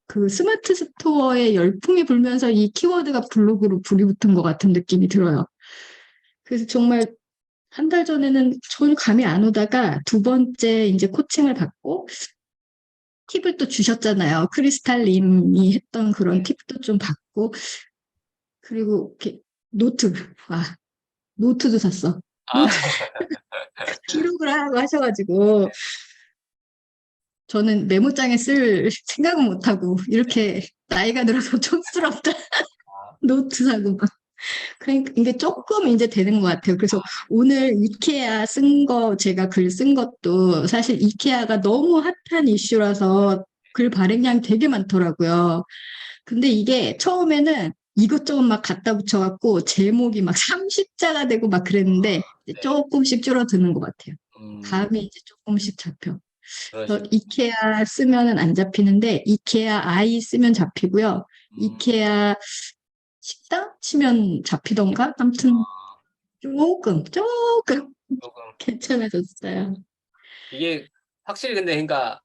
그 스마트 스토어에 열풍이 불면서 이 키워드가 블로그로 불이 붙은 것 같은 느낌이 들어요. 그래서 정말 한 달 전에는 전혀 감이 안 오다가 두 번째 이제 코칭을 받고 팁을 또 주셨잖아요. 크리스탈님이 했던 그런 팁도 좀 받고, 그리고 이렇게 노트도 샀어. 아, 노트 기록을 하라고 하셔가지고, 저는 메모장에 쓸 생각은 못하고, 이렇게 나이가 들어서 촌스럽다. 노트 사고 막. 그러니까 이게 조금 이제 되는 것 같아요. 그래서 오늘 이케아 제가 글 쓴 것도 사실 이케아가 너무 핫한 이슈라서 글 발행량이 되게 많더라고요. 근데 이게 처음에는 이것저것 막 갖다 붙여갖고 제목이 막 30자가 되고 막 그랬는데 이제 네. 조금씩 줄어드는 것 같아요. 감이 이제 조금씩 잡혀. 그래서 그러시구나. 이케아 쓰면은 안 잡히는데 이케아 아이 쓰면 잡히고요. 음, 이케아 식당 치면 잡히던가? 아무튼 조금 조금 괜찮아졌어요. 이게 확실히 근데 그러니까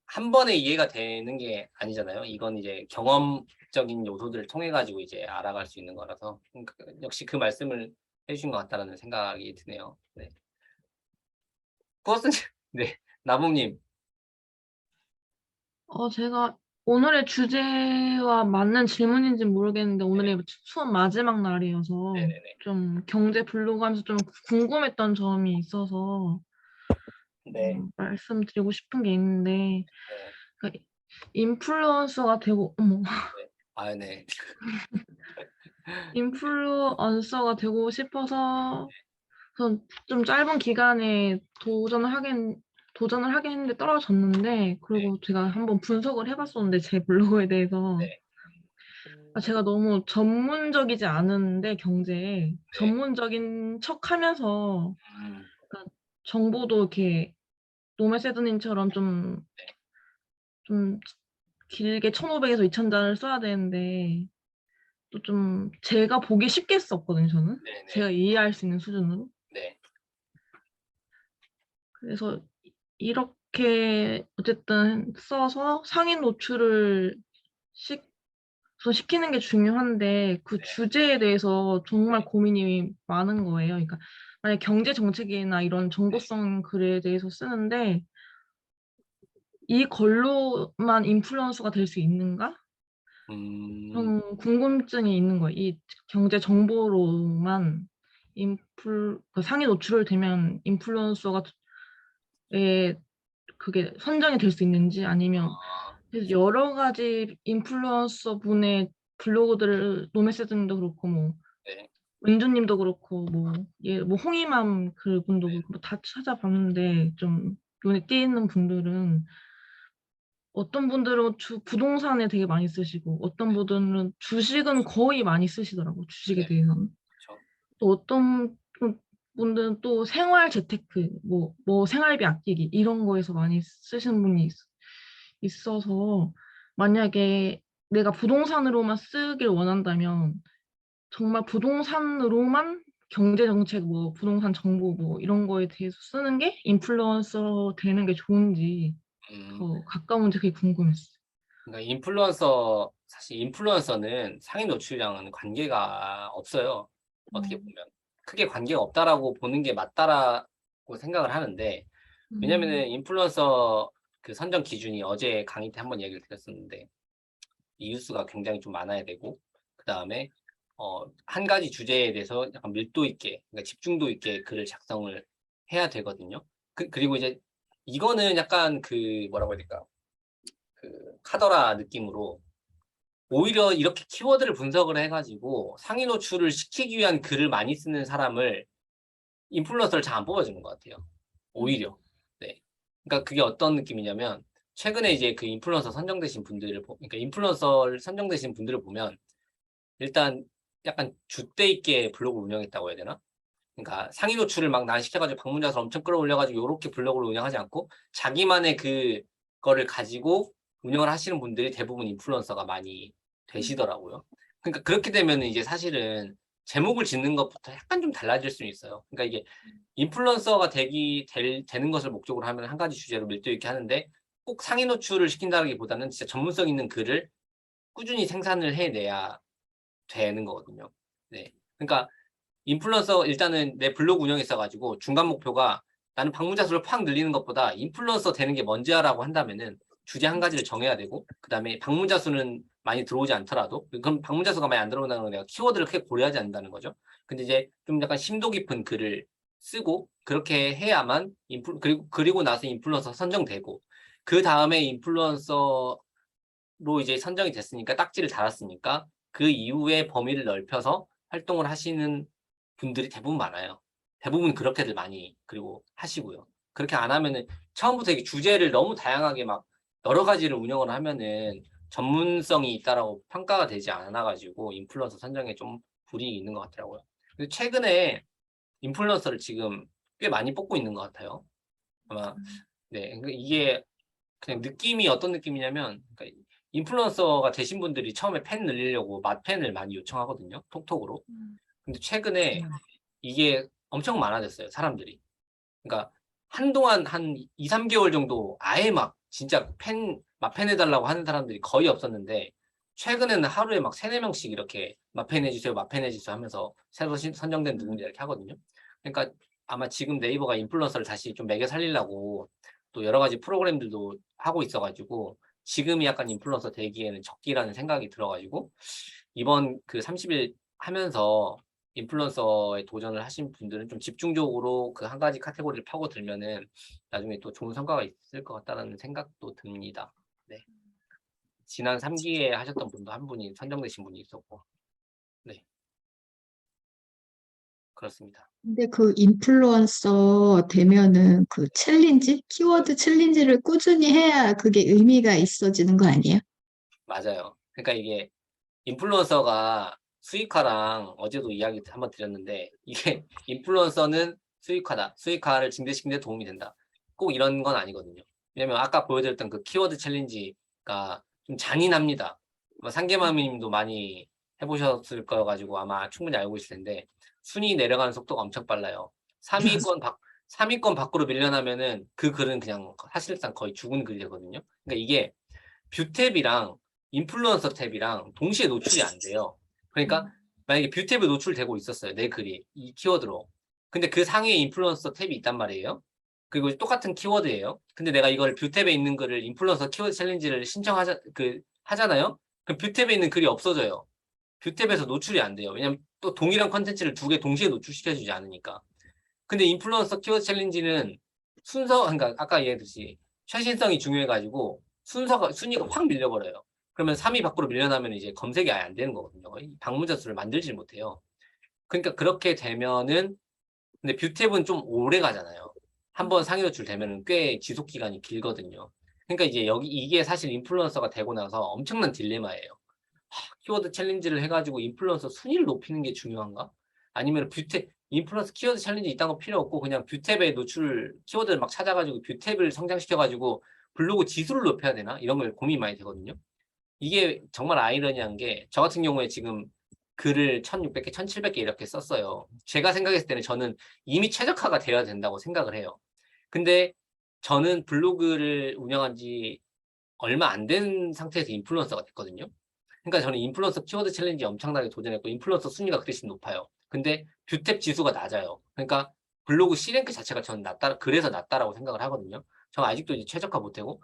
한 번에 이해가 되는 게 아니잖아요. 이건 이제 경험적인 요소들을 통해 가지고 이제 알아갈 수 있는 거라서 역시 그 말씀을 해주신 것 같다라는 생각이 드네요. 네. 코어스님, 네, 나봉님, 제가 오늘의 주제와 맞는 질문인지 모르겠는데 오늘이 수업 마지막 날이어서 네네네, 좀 경제 블로그 하면서 좀 궁금했던 점이 있어서 네, 말씀드리고 싶은 게 있는데 네, 그러니까 인플루언서가 되고 아, 네, 인플루언서가 되고 싶어서 좀 짧은 기간에 도전을 하긴 했는데 떨어졌는데 그리고 제가 한번 분석을 해봤었는데 제 블로그에 대해서 네, 제가 너무 전문적이지 않은데 경제에 전문적인 척하면서 음, 그러니까 정보도 이렇게 노메세드님처럼 좀 길게 1,500에서 2,000자를 써야 되는데 또 좀 제가 보기 쉽게 썼거든요, 저는. 네, 네, 제가 이해할 수 있는 수준으로. 네, 그래서 이렇게 어쨌든 써서 상위 노출을 시키는 게 중요한데 그 주제에 대해서 정말 고민이 많은 거예요. 그러니까 만약 경제 정책이나 이런 정보성 글에 대해서 쓰는데 이걸로만 인플루언서가 될 수 있는가? 좀 궁금증이 있는 거예요. 이 경제 정보로만 그 상위 노출을 되면 인플루언서가 그게 선정이 될 수 있는지 아니면 아, 그래서 여러 가지 인플루언서 분의 블로그들을 노메스님도 그렇고 뭐 네. 은주님도 그렇고 뭐 홍이맘 그분도 네. 그렇고 뭐다 찾아봤는데 좀 눈에 띄는 분들은 어떤 분들은 부동산에 되게 많이 쓰시고 어떤 분들은 주식은 거의 많이 쓰시더라고 주식에 네. 대해서는. 그렇죠. 또 어떤 분들은 또 생활 재테크, 뭐 생활비 아끼기 이런 거에서 많이 쓰시는 분이 있어서 만약에 내가 부동산으로만 쓰길 원한다면 정말 부동산으로만 경제 정책, 뭐 부동산 정보 뭐 이런 거에 대해서 쓰는 게 인플루언서 되는 게 좋은지 음, 더 가까운지 그게 궁금했어요. 그러니까 사실 인플루언서는 상위 노출량은 관계가 없어요. 어떻게 보면. 크게 관계가 없다라고 보는 게 맞다라고 생각을 하는데, 왜냐면은 인플루언서 그 선정 기준이 어제 강의 때 한번 얘기를 드렸었는데, 이유수가 굉장히 좀 많아야 되고, 그 다음에, 한 가지 주제에 대해서 약간 밀도 있게, 그러니까 집중도 있게 글을 작성을 해야 되거든요. 그리고 이제 이거는 약간 뭐라고 해야 될까? 카더라 느낌으로 오히려 이렇게 키워드를 분석을 해가지고 상위 노출을 시키기 위한 글을 많이 쓰는 사람을 인플루언서를 잘 안 뽑아주는 것 같아요. 오히려. 네. 그러니까 그게 어떤 느낌이냐면 최근에 이제 그 인플루언서 선정되신 분들을 그러니까 인플루언서를 선정되신 분들을 보면 일단 약간 줏대 있게 블로그를 운영했다고 해야 되나? 그러니까 상위 노출을 막 난시켜가지고 방문자 수를 엄청 끌어올려가지고 이렇게 블로그를 운영하지 않고 자기만의 그거를 가지고 운영을 하시는 분들이 대부분 인플루언서가 많이 되시더라고요. 그러니까 그렇게 되면 이제 사실은 제목을 짓는 것부터 약간 좀 달라질 수 있어요. 그러니까 이게 인플루언서가 되는 것을 목적으로 하면 한 가지 주제로 밀도 있게 하는데 꼭 상위 노출을 시킨다기보다는 진짜 전문성 있는 글을 꾸준히 생산을 해내야 되는 거거든요. 네. 그러니까 인플루언서 일단은 내 블로그 운영이 있어가지고 중간 목표가 나는 방문자 수를 팍 늘리는 것보다 인플루언서 되는 게 먼저라고 한다면은 주제 한 가지를 정해야 되고 그다음에 방문자 수는 많이 들어오지 않더라도 그럼 방문자 수가 많이 안 들어온다는 건 내가 키워드를 크게 고려하지 않는다는 거죠. 근데 이제 좀 약간 심도 깊은 글을 쓰고 그렇게 해야만 그리고 나서 인플루언서 선정되고 그 다음에 인플루언서로 이제 선정이 됐으니까 딱지를 달았으니까 그 이후에 범위를 넓혀서 활동을 하시는 분들이 대부분 많아요. 대부분 그렇게들 많이 그리고 하시고요. 그렇게 안 하면은 처음부터 이게 주제를 너무 다양하게 막 여러 가지를 운영을 하면은 전문성이 있다라고 평가가 되지 않아가지고 인플루언서 선정에 좀 불이익이 있는 것 같더라고요. 근데 최근에 인플루언서를 지금 꽤 많이 뽑고 있는 것 같아요. 아마 네, 그러니까 이게 그냥 느낌이 어떤 느낌이냐면 그러니까 인플루언서가 되신 분들이 처음에 팬 늘리려고 맛팬을 많이 요청하거든요. 톡톡으로. 근데 최근에 이게 엄청 많아졌어요. 사람들이. 그러니까 한동안 한 2, 3개월 정도 아예 막 진짜 맛팬 해달라고 하는 사람들이 거의 없었는데 최근에는 하루에 막 3, 4명씩 이렇게 맛팬 해주세요, 맛팬 해주세요 하면서 새로 선정된 누군지 이렇게 하거든요. 그러니까 아마 지금 네이버가 인플루언서를 다시 좀 매겨 살리려고 또 여러 가지 프로그램들도 하고 있어가지고 지금이 약간 인플루언서 되기에는 적기라는 생각이 들어가지고 이번 그 30일 하면서 인플루언서에 도전을 하신 분들은 좀 집중적으로 그 한 가지 카테고리를 파고들면은 나중에 또 좋은 성과가 있을 것 같다는 생각도 듭니다. 네. 지난 3기에 하셨던 분도 한 분이 선정되신 분이 있었고, 네. 그렇습니다. 근데 그 인플루언서 되면은 그 챌린지, 키워드 챌린지를 꾸준히 해야 그게 의미가 있어지는 거 아니에요? 맞아요. 그러니까 이게 인플루언서가 수익화랑 어제도 이야기 한번 드렸는데 이게 인플루언서는 수익화다. 수익화를 증대시키는 데 도움이 된다. 꼭 이런 건 아니거든요. 왜냐면 아까 보여드렸던 그 키워드 챌린지가 좀 잔인합니다. 상계마미님도 많이 해보셨을 거여가지고 아마 충분히 알고 있을 텐데 순위 내려가는 속도가 엄청 빨라요. 3위권 밖으로 밀려나면은 그 글은 그냥 사실상 거의 죽은 글이 되거든요. 그러니까 이게 뷰탭이랑 인플루언서 탭이랑 동시에 노출이 안 돼요. 그러니까 만약에 뷰탭에 노출되고 있었어요. 내 글이 이 키워드로. 근데 그 상위에 인플루언서 탭이 있단 말이에요. 그리고 똑같은 키워드예요. 근데 내가 이걸 뷰탭에 있는 글을 인플루언서 키워드 챌린지를 하잖아요. 그럼 뷰탭에 있는 글이 없어져요. 뷰탭에서 노출이 안 돼요. 왜냐면 또 동일한 컨텐츠를 2개 동시에 노출시켜주지 않으니까. 근데 인플루언서 키워드 챌린지는 그러니까 아까 얘기했듯이 최신성이 중요해가지고 순위가 확 밀려버려요. 그러면 3위 밖으로 밀려나면 이제 검색이 아예 안 되는 거거든요. 이 방문자 수를 만들지 못해요. 그러니까 그렇게 되면은 근데 뷰탭은 좀 오래 가잖아요. 한번 상위 노출 되면은 꽤 지속 기간이 길거든요. 그러니까 이제 이게 사실 인플루언서가 되고 나서 엄청난 딜레마예요. 키워드 챌린지를 해가지고 인플루언서 순위를 높이는 게 중요한가? 아니면 인플루언서 키워드 챌린지 이딴 거 필요 없고 그냥 뷰탭에 노출 키워드를 막 찾아가지고 뷰탭을 성장시켜가지고 블로그 지수를 높여야 되나? 이런 걸 고민 많이 되거든요. 이게 정말 아이러니한 게 저 같은 경우에 지금 글을 1600개, 1700개 이렇게 썼어요. 제가 생각했을 때는 저는 이미 최적화가 되어야 된다고 생각을 해요. 근데 저는 블로그를 운영한 지 얼마 안 된 상태에서 인플루언서가 됐거든요. 그러니까 저는 인플루언서 키워드 챌린지에 엄청나게 도전했고 인플루언서 순위가 그리스 높아요. 근데 뷰탭 지수가 낮아요. 그러니까 블로그 C랭크 자체가 저는 그래서 낮다라고 생각을 하거든요. 저는 아직도 이제 최적화 못하고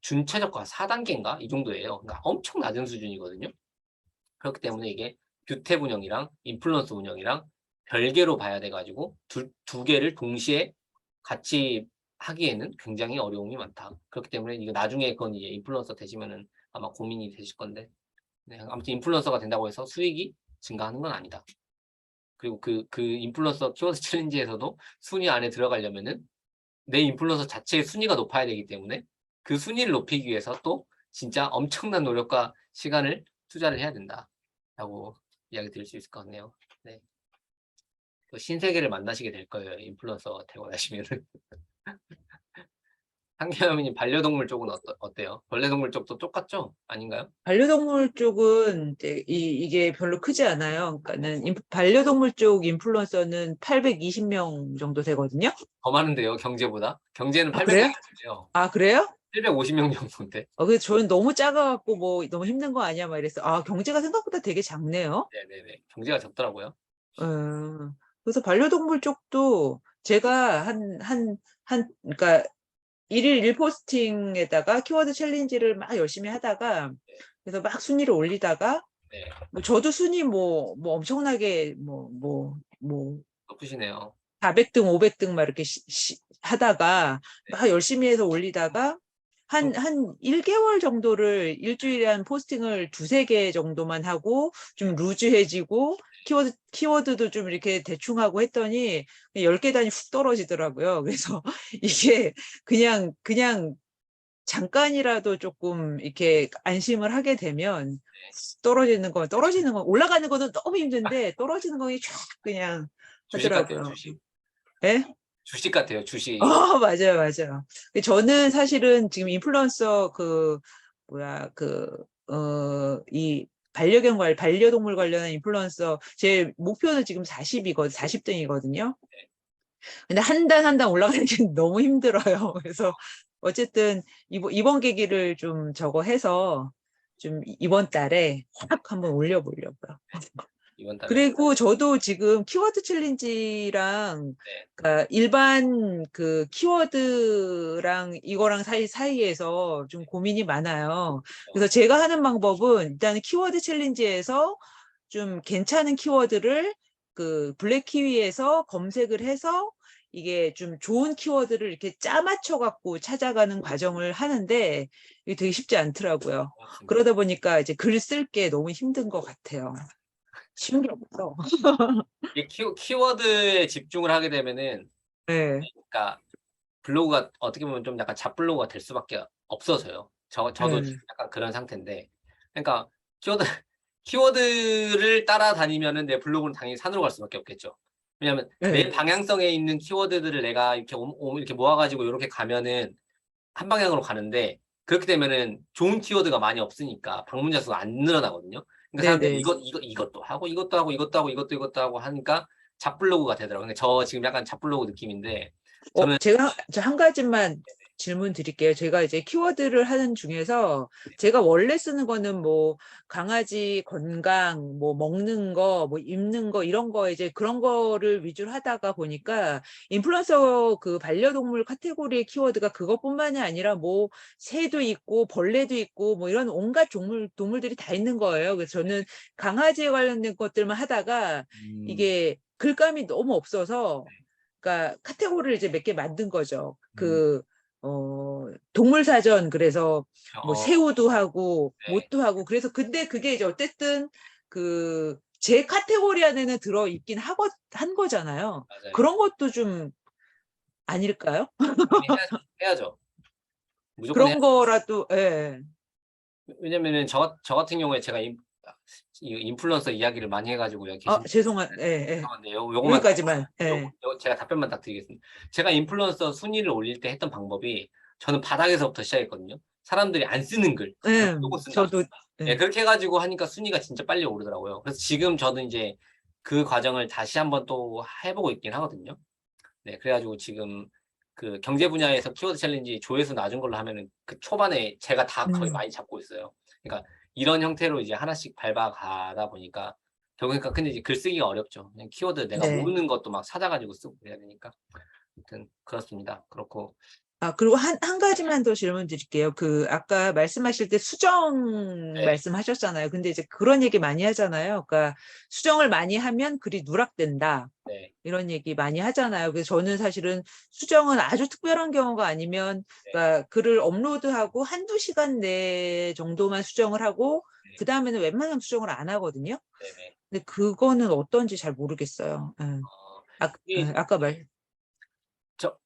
준최적화 4단계인가? 이 정도예요. 그러니까 엄청 낮은 수준이거든요. 그렇기 때문에 이게 뷰탭 운영이랑 인플루언서 운영이랑 별개로 봐야 돼가지고 두 개를 동시에 같이 하기에는 굉장히 어려움이 많다. 그렇기 때문에 이거 나중에 건 이제 인플루언서 되시면은 아마 고민이 되실 건데 네, 아무튼 인플루언서가 된다고 해서 수익이 증가하는 건 아니다. 그리고 그 인플루언서 키워드 챌린지에서도 순위 안에 들어가려면은 내 인플루언서 자체의 순위가 높아야 되기 때문에 그 순위를 높이기 위해서 또 진짜 엄청난 노력과 시간을 투자를 해야 된다라고 이야기 드릴 수 있을 것 같네요. 네. 또 신세계를 만나시게 될 거예요. 인플루언서가 되고 나시면은. 한계현님 반려동물 쪽은 어때요? 벌레동물 쪽도 똑같죠? 아닌가요? 반려동물 쪽은 이제 이게 별로 크지 않아요. 그러니까는 반려동물 쪽 인플루언서는 820명 정도 되거든요. 더 많은데요, 경제보다. 경제는 아, 그래요? 800명이에요. 아, 그래요? 750명 정도인데. 그래서 저는 너무 작아갖고 뭐 너무 힘든 거 아니야? 막 이랬어. 아, 경제가 생각보다 되게 작네요. 네네네. 경제가 적더라고요. 그래서 반려동물 쪽도 제가 그러니까 일일 1포스팅에다가 키워드 챌린지를 막 열심히 하다가 그래서 막 순위를 올리다가 네. 뭐 저도 순위 뭐 엄청나게 높으시네요. 400등, 500등 막 이렇게 하다가 막 열심히 해서 올리다가 한 1개월 정도를 일주일에 한 포스팅을 2-3개 정도만 하고 좀 루즈해지고 키워드도 좀 이렇게 대충 하고 했더니 10개 단위 훅 떨어지더라고요. 그래서 이게 그냥 잠깐이라도 조금 이렇게 안심을 하게 되면 떨어지는 건 올라가는 거는 너무 힘든데 떨어지는 거는 쫙 그냥 주식 같아요, 하더라고요. 주식. 예? 주식 같아요, 주식. 맞아요. 저는 사실은 지금 인플루언서 이 반려동물 관련한 인플루언서 제 목표는 지금 40등이거든요. 근데 한 단 올라가는 게 너무 힘들어요. 그래서 어쨌든 이번 계기를 좀 저거 해서 좀 이번 달에 확 한번 올려보려고요. 이번 달에. 그리고 저도 지금 키워드 챌린지랑 네. 그러니까 일반 그 키워드랑 이거랑 사이에서 좀 고민이 많아요. 그래서 제가 하는 방법은 일단 키워드 챌린지에서 좀 괜찮은 키워드를 그 블랙키위에서 검색을 해서 이게 좀 좋은 키워드를 이렇게 짜맞춰 갖고 찾아가는 과정을 하는데 이게 되게 쉽지 않더라고요. 그러다 보니까 이제 글 쓸 게 너무 힘든 것 같아요. 쉬운 게 없어. 이게 키워드에 집중을 하게 되면은 네. 그러니까 블로그가 어떻게 보면 좀 약간 잡블로그가 될 수밖에 없어서요. 저도 네. 약간 그런 상태인데. 그러니까 키워드를 따라다니면은 내 블로그는 당연히 산으로 갈 수밖에 없겠죠. 왜냐하면 네. 내 방향성에 있는 키워드들을 내가 이렇게 모아가지고 이렇게 가면은 한 방향으로 가는데 그렇게 되면은 좋은 키워드가 많이 없으니까 방문자 수가 안 늘어나거든요. 그러니까 사람들이 네네. 이것도 하고 이것도 하고 이것도 하고 이것도 하고 하니까 잡블로그가 되더라고요. 근데 저 지금 약간 잡블로그 느낌인데 저는 제가 저 한 가지만 질문 드릴게요. 제가 이제 키워드를 하는 중에서 제가 원래 쓰는 거는 뭐 강아지 건강, 뭐 먹는 거, 뭐 입는 거 이런 거 이제 그런 거를 위주로 하다가 보니까 인플루언서 그 반려동물 카테고리의 키워드가 그것뿐만이 아니라 뭐 새도 있고 벌레도 있고 뭐 이런 온갖 동물들이 다 있는 거예요. 그래서 저는 강아지에 관련된 것들만 하다가 이게 글감이 너무 없어서 그러니까 카테고리를 이제 몇 개 만든 거죠. 동물사전 그래서 뭐 어, 새우도 하고 네. 못도 하고 그래서 근데 그게 이제 어쨌든 제 카테고리 안에는 들어 있긴 한 거잖아요. 맞아요. 그런 것도 좀 아닐까요? 당연히 해야죠. 무조건 그런 거라도 예. 왜냐면은 저 같은 경우에 제가 이 인플루언서 이야기를 많이 해가지고 여기 계신 예, 예. 죄송한데 요거만 여기까지만. 예. 제가 답변만 딱 드리겠습니다. 제가 인플루언서 순위를 올릴 때 했던 방법이 저는 바닥에서부터 시작했거든요. 사람들이 안 쓰는 글, 예. 요거 쓴다. 저도 네, 예. 그렇게 해가지고 하니까 순위가 진짜 빨리 오르더라고요. 그래서 지금 저도 이제 그 과정을 다시 한번 또 해보고 있긴 하거든요. 네, 그래가지고 지금 그 경제 분야에서 키워드 챌린지 조회수 낮은 걸로 하면은 그 초반에 제가 다 거의 많이 잡고 있어요. 그러니까 이런 형태로 이제 하나씩 밟아가다 보니까 그러니까 근데 이제 글쓰기가 어렵죠. 그냥 키워드 내가 네. 모르는 것도 막 찾아가지고 쓰고 그래야 되니까. 아무튼 그렇습니다. 그렇고 그리고 한 가지만 더 질문 드릴게요. 아까 말씀하실 때 수정 네. 말씀하셨잖아요. 근데 이제 그런 얘기 많이 하잖아요. 그러니까 수정을 많이 하면 글이 누락된다. 네, 이런 얘기 많이 하잖아요. 그래서 저는 사실은 수정은 아주 특별한 경우가 아니면, 그러니까 글을 업로드하고 한두 시간 내 정도만 수정을 하고, 네. 그 다음에는 웬만하면 수정을 안 하거든요. 네네. 근데 그거는 어떤지 잘 모르겠어요. 예. 이게 아까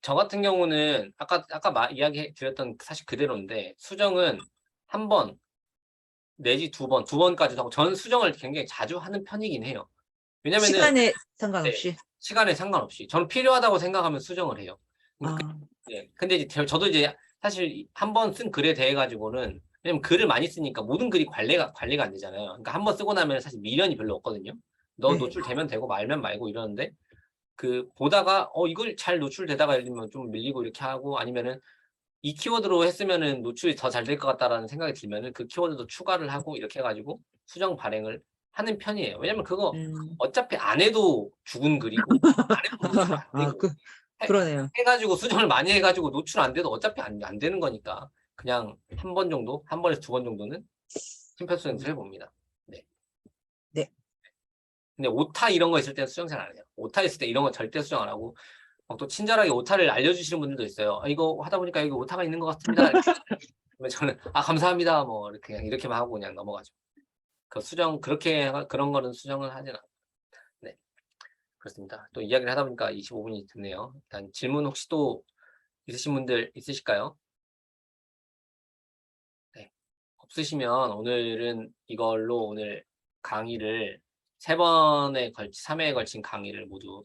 저 같은 경우는 아까 이야기 드렸던 사실 그대로인데 수정은 한 번 내지 두 번까지도 하고 저는 수정을 굉장히 자주 하는 편이긴 해요. 왜냐면은 시간에 네, 상관없이. 시간에 상관없이 저는 필요하다고 생각하면 수정을 해요. 그러니까 아, 예. 근데 이제 저도 이제 사실 한 번 쓴 글에 대해 가지고는 왜냐면 글을 많이 쓰니까 모든 글이 관리가 안 되잖아요. 그러니까 한 번 쓰고 나면 사실 미련이 별로 없거든요. 너 네. 노출되면 되고 말면 말고 이러는데 그 보다가 이걸 잘 노출되다가 예를 들면 좀 밀리고 이렇게 하고 아니면은 이 키워드로 했으면은 노출이 더 잘 될 것 같다라는 생각이 들면은 그 키워드도 추가를 하고 이렇게 해가지고 수정 발행을 하는 편이에요. 왜냐면 그거 음. 어차피 안 해도 죽은 글이고 안 해도 노출 안 되고 그러네요. 해가지고 수정을 많이 해가지고 노출 안 돼도 어차피 안 되는 거니까 그냥 한 번 정도, 한 번에서 두 번 정도는 심폐소생술 해봅니다. 네. 네. 근데 오타 이런 거 있을 때는 수정 잘 안 해요. 오타 있을 때 이런 거 절대 수정 안 하고 또 친절하게 오타를 알려주시는 분들도 있어요. 이거 하다 보니까 여기 오타가 있는 것 같습니다. 그러면 저는 감사합니다. 뭐 이렇게만 하고 그냥 넘어가죠. 그 수정 그런 거는 수정을 하진 않아요. 네, 그렇습니다. 또 이야기를 하다 보니까 25분이 됐네요. 일단 질문 혹시 또 있으신 분들 있으실까요? 네, 없으시면 오늘은 이걸로 오늘 강의를 3회에 걸친 강의를 모두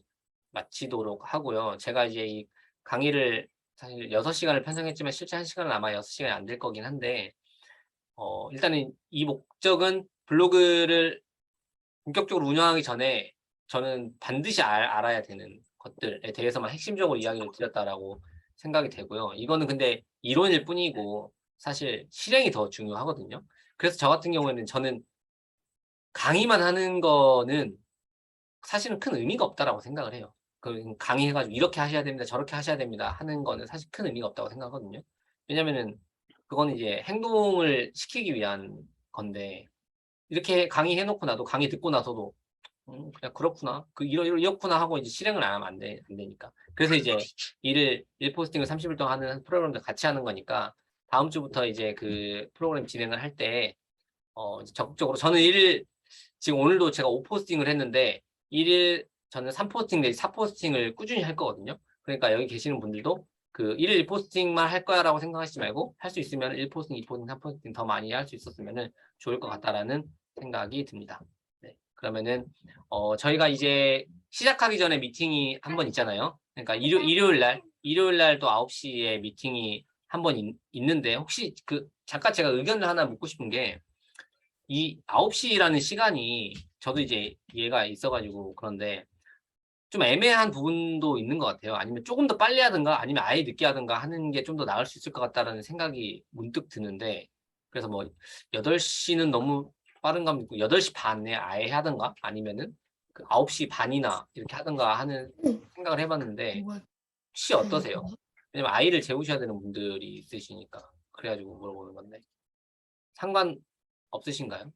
마치도록 하고요. 제가 이제 이 강의를 사실 6시간을 편성했지만 실제 1시간은 아마 6시간이 안 될 거긴 한데 일단은 이 목적은 블로그를 본격적으로 운영하기 전에 저는 반드시 알아야 되는 것들에 대해서만 핵심적으로 이야기를 드렸다라고 생각이 되고요. 이거는 근데 이론일 뿐이고 사실 실행이 더 중요하거든요. 그래서 저 같은 경우에는 저는 강의만 하는 거는 사실은 큰 의미가 없다라고 생각을 해요. 강의해가지고 이렇게 하셔야 됩니다. 저렇게 하셔야 됩니다. 하는 거는 사실 큰 의미가 없다고 생각하거든요. 왜냐면은 그거는 이제 행동을 시키기 위한 건데 이렇게 강의해놓고 나도 강의 듣고 나서도 그냥 그렇구나. 이렇구나 하고 이제 실행을 안 하면 안 되니까. 그래서 이제 일 포스팅을 30일 동안 하는 프로그램도 같이 하는 거니까 다음 주부터 이제 그 프로그램 진행을 할 때 이제 적극적으로 저는 지금 오늘도 제가 5포스팅을 했는데 저는 3포스팅 내지 4포스팅을 꾸준히 할 거거든요. 그러니까 여기 계시는 분들도 그 1일 1포스팅만 할 거야라고 생각하시지 말고 할 수 있으면 1포스팅, 2포스팅, 3포스팅 더 많이 할 수 있었으면 좋을 것 같다라는 생각이 듭니다. 네. 그러면은 저희가 이제 시작하기 전에 미팅이 한 번 있잖아요. 그러니까 일요일 날 또 9시에 미팅이 한 번 있는데 혹시 잠깐 제가 의견을 하나 묻고 싶은 게 이 9시라는 시간이 저도 이제 얘가 있어가지고 그런데 좀 애매한 부분도 있는 것 같아요. 아니면 조금 더 빨리 하든가 아니면 아예 늦게 하든가 하는 게 좀 더 나을 수 있을 것 같다라는 생각이 문득 드는데 그래서 뭐 8시는 너무 빠른 감이 있고 8시 반에 아예 하든가 아니면은 9시 반이나 이렇게 하든가 하는 생각을 해봤는데 혹시 어떠세요? 왜냐면 아이를 재우셔야 되는 분들이 있으시니까 그래가지고 물어보는 건데 상관 없으신가요?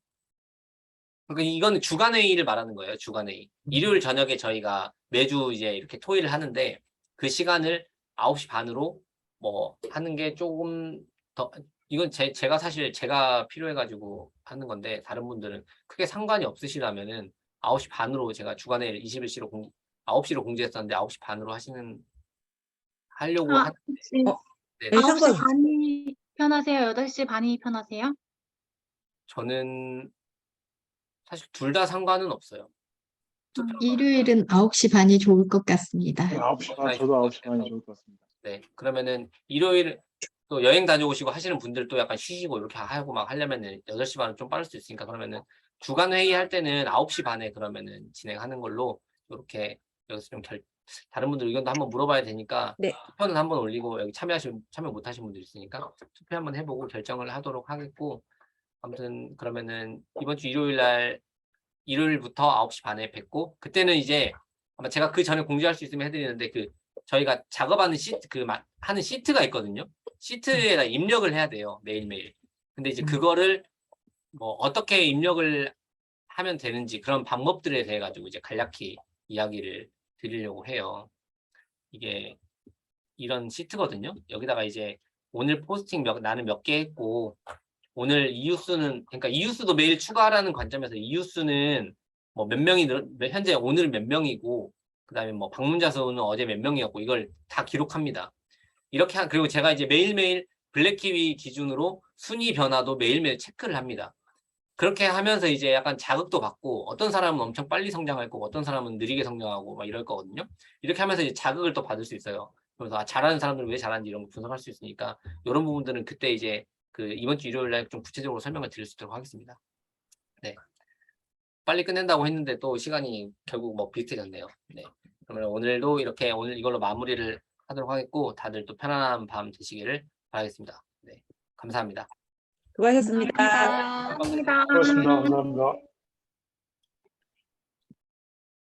그러니까 이거는 주간회의를 말하는 거예요. 주간회의. 일요일 저녁에 저희가 매주 이제 이렇게 토의를 하는데 그 시간을 9시 반으로 뭐 하는 게 조금 더 이건 제가 사실 제가 필요해가지고 하는 건데 다른 분들은 크게 상관이 없으시다면은 9시 반으로 제가 주간에 21시로 9시로 공지했었는데 9시 반으로 하려고 아, 하는데 혹시 네, 네, 9시 상관 반이 편하세요? 8시 반이 편하세요? 저는 사실 둘 다 상관은 없어요. 일요일은 9시 반이 좋을 것 같습니다. 9시 반, 아니, 저도 9시 그래서 반이 좋을 것 같습니다. 네, 그러면은 일요일 또 여행 다녀오시고 하시는 분들 또 약간 쉬시고 이렇게 하고 막 하려면은 8시 반은 좀 빠를 수 있으니까 그러면은 주간 회의 할 때는 9시 반에 그러면은 진행하는 걸로 이렇게 여기서 좀 다른 분들 의견도 한번 물어봐야 되니까 네. 투표는 한번 올리고 여기 참여 못 하신 분들 있으니까 투표 한번 해보고 결정을 하도록 하겠고 아무튼 그러면은 이번 주 일요일부터 9시 반에 뵙고 그때는 이제 아마 제가 그 전에 공지할 수 있으면 해드리는데 그 저희가 작업하는 시트 하는 시트가 있거든요. 시트에다 입력을 해야 돼요. 매일매일. 근데 이제 그거를 뭐 어떻게 입력을 하면 되는지 그런 방법들에 대해 가지고 이제 간략히 이야기를 드리려고 해요. 이게 이런 시트거든요. 여기다가 이제 오늘 포스팅 나는 몇 개 했고 오늘 이웃수는 그러니까 이웃수도 매일 추가하라는 관점에서 이웃수는 뭐 몇 명이 현재 오늘은 몇 명이고 그다음에 뭐 방문자 수는 어제 몇 명이었고 이걸 다 기록합니다. 이렇게 그리고 제가 이제 매일매일 블랙키위 기준으로 순위 변화도 매일매일 체크를 합니다. 그렇게 하면서 이제 약간 자극도 받고 어떤 사람은 엄청 빨리 성장할 거고 어떤 사람은 느리게 성장하고 막 이럴 거거든요. 이렇게 하면서 이제 자극을 또 받을 수 있어요. 그래서 잘하는 사람들은 왜 잘하는지 이런 거 분석할 수 있으니까 이런 부분들은 그때 이제 그 이번 주 일요일 날 좀 구체적으로 설명을 드릴 수 있도록 하겠습니다. 네. 빨리 끝낸다고 했는데 또 시간이 결국 뭐 비슷해졌네요. 네. 그러면 오늘도 이렇게 오늘 이걸로 마무리를 하도록 하겠고 다들 또 편안한 밤 되시기를 바라겠습니다. 네. 감사합니다. 수고하셨습니다. 감사합니다. 고맙습니다. 감사합니다.